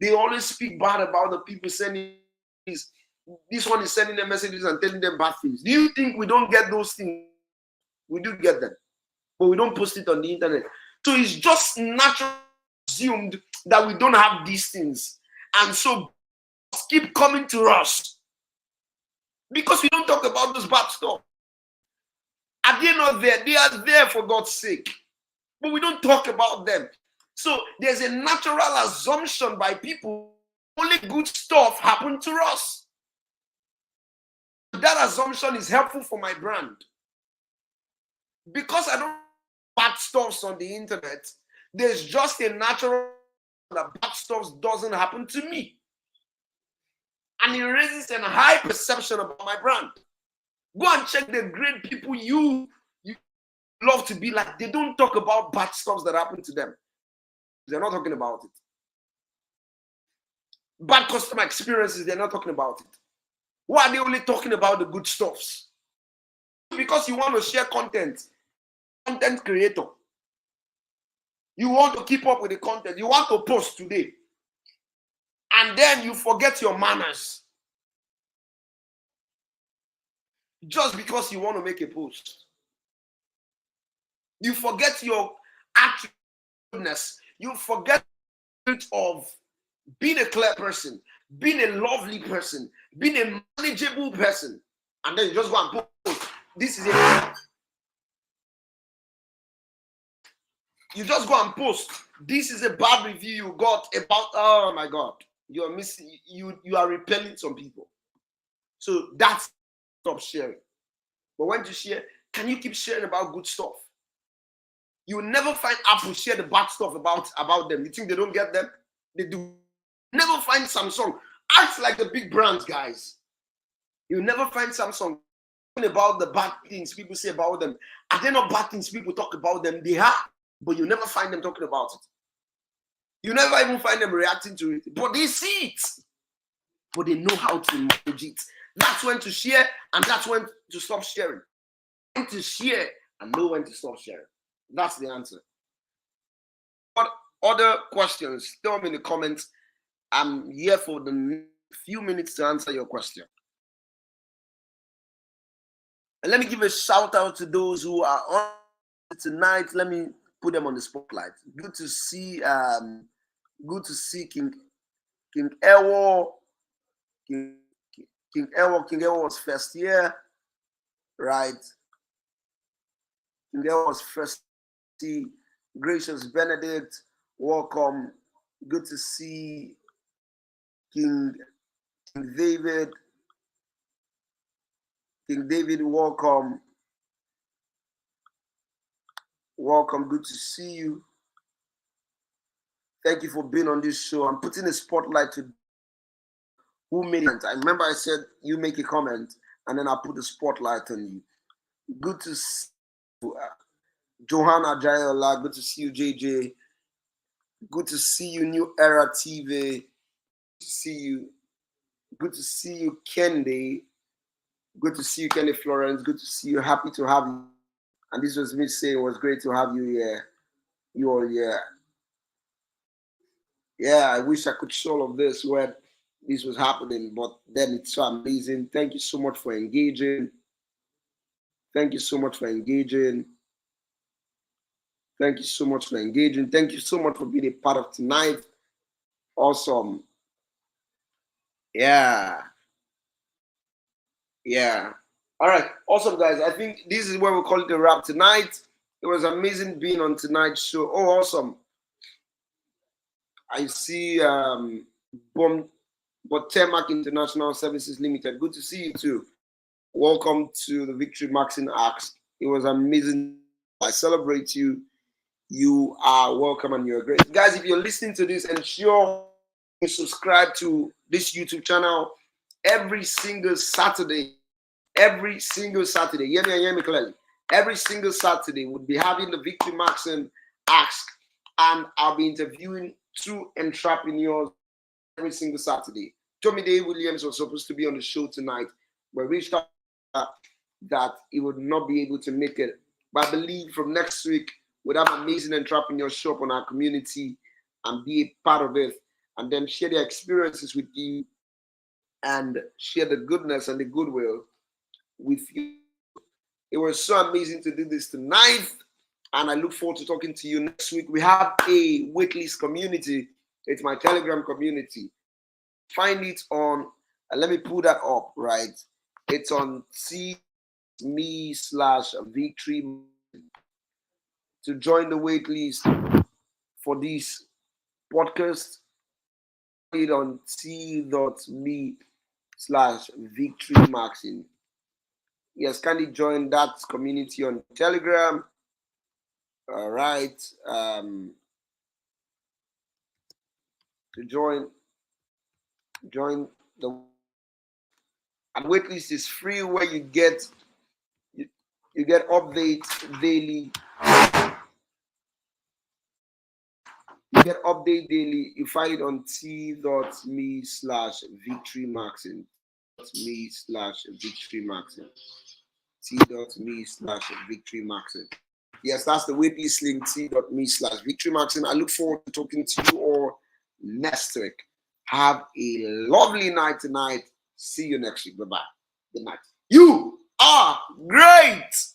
[SPEAKER 1] they always speak bad about the people sending this one is sending them messages and telling them bad things. Do you think we don't get those things? We do get them, but we don't post it on the internet. So it's just naturally assumed that we don't have these things, and so keep coming to us because we don't talk about those bad stuff. Are they not there? They are there for God's sake, but we don't talk about them. So there's a natural assumption by people only good stuff happen to us. That assumption is helpful for my brand. Because I don't bad stuff on the internet, there's just a natural that bad stuff doesn't happen to me. And it raises a high perception about my brand. Go and check the great people you love to be like. They don't talk about bad stuff that happen to them. They're not talking about it. Bad customer experiences, they're not talking about it. Why are they only talking about the good stuffs? Because you want to share content creator. You want to keep up with the content. You want to post today. And then you forget your manners. Just because you want to make a post. You forget your attributes. You forget of being a clear person, being a lovely person, being a manageable person. And then you just go and post. This is it. You just go and post. This is a bad review you got about, oh my God. You are missing, you are repelling some people. So that's stop sharing. But when you share, can you keep sharing about good stuff? You will never find Apple share the bad stuff about them. You think they don't get them? They do. Never find Samsung. Act like the big brands, guys. You'll never find Samsung talking about the bad things people say about them. Are they not bad things people talk about them? They are. But you never find them talking about it. You never even find them reacting to it. But they see it. But they know how to manage it. That's when to share and that's when to stop sharing. When to share and know when to stop sharing. That's the answer. What other questions? Tell me in the comments. I'm here for the few minutes to answer your question. And let me give a shout out to those who are on tonight. Let me put them on the spotlight. Good to see King Ewo. King Ewo was first year, right? King Ewo was first. Gracious Benedict, welcome. Good to see King David. King David, welcome. Welcome, good to see you. Thank you for being on this show. I'm putting a spotlight to who made it. I remember I said you make a comment and then I put the spotlight on you. Good to see you, Johanna Jayola. Good to see you, JJ. Good to see you, New Era TV. Good to see you. Good to see you, Kendi. Good to see you, Kendi Florence. Good to see you. Happy to have you. And this was me saying it was great to have you here. You all here. Yeah, I wish I could show all of this when this was happening, but then it's so amazing. Thank you so much for engaging. Thank you so much for engaging. Thank you so much for engaging. Thank you so much for being a part of tonight. Awesome. Yeah. Yeah. All right. Awesome, guys. I think this is where we call it a wrap tonight. It was amazing being on tonight's show. Oh, awesome. I see Botemak International Services Limited. Good to see you too. Welcome to the Victory Maxine Ask. It was amazing. I celebrate you. You are welcome and you're great. Guys, if you're listening to this, ensure you subscribe to this YouTube channel every single Saturday. Every single Saturday. Hear me clearly. Every single Saturday, we'll be having the Victory Maxine Ask. and I'll be interviewing 2 entrepreneurs every single Saturday. Tomide Williams was supposed to be on the show tonight, but reached out that he would not be able to make it. But I believe from next week, we'll have amazing entrepreneurs show up on our community and be a part of it, and then share their experiences with you and share the goodness and the goodwill with you. It was so amazing to do this tonight, and I look forward to talking to you next week. We have a waitlist community. It's my Telegram community. Find it on, let me pull that up, right? It's on me/victory to join the waitlist for this podcast. It on t.me/victory maxing. Yes, kindly join that community on Telegram. All right. To join the, and waitlist is free, where you get updates daily. You get update daily. You find it on t.me/victory maxing. Me/victory maxing. t.me/victory maxing. Yes, that's the waitlist link, t.me/victory maxing. I look forward to talking to you all next week. Have a lovely night tonight. See you next week. Bye-bye. Good night. You are great.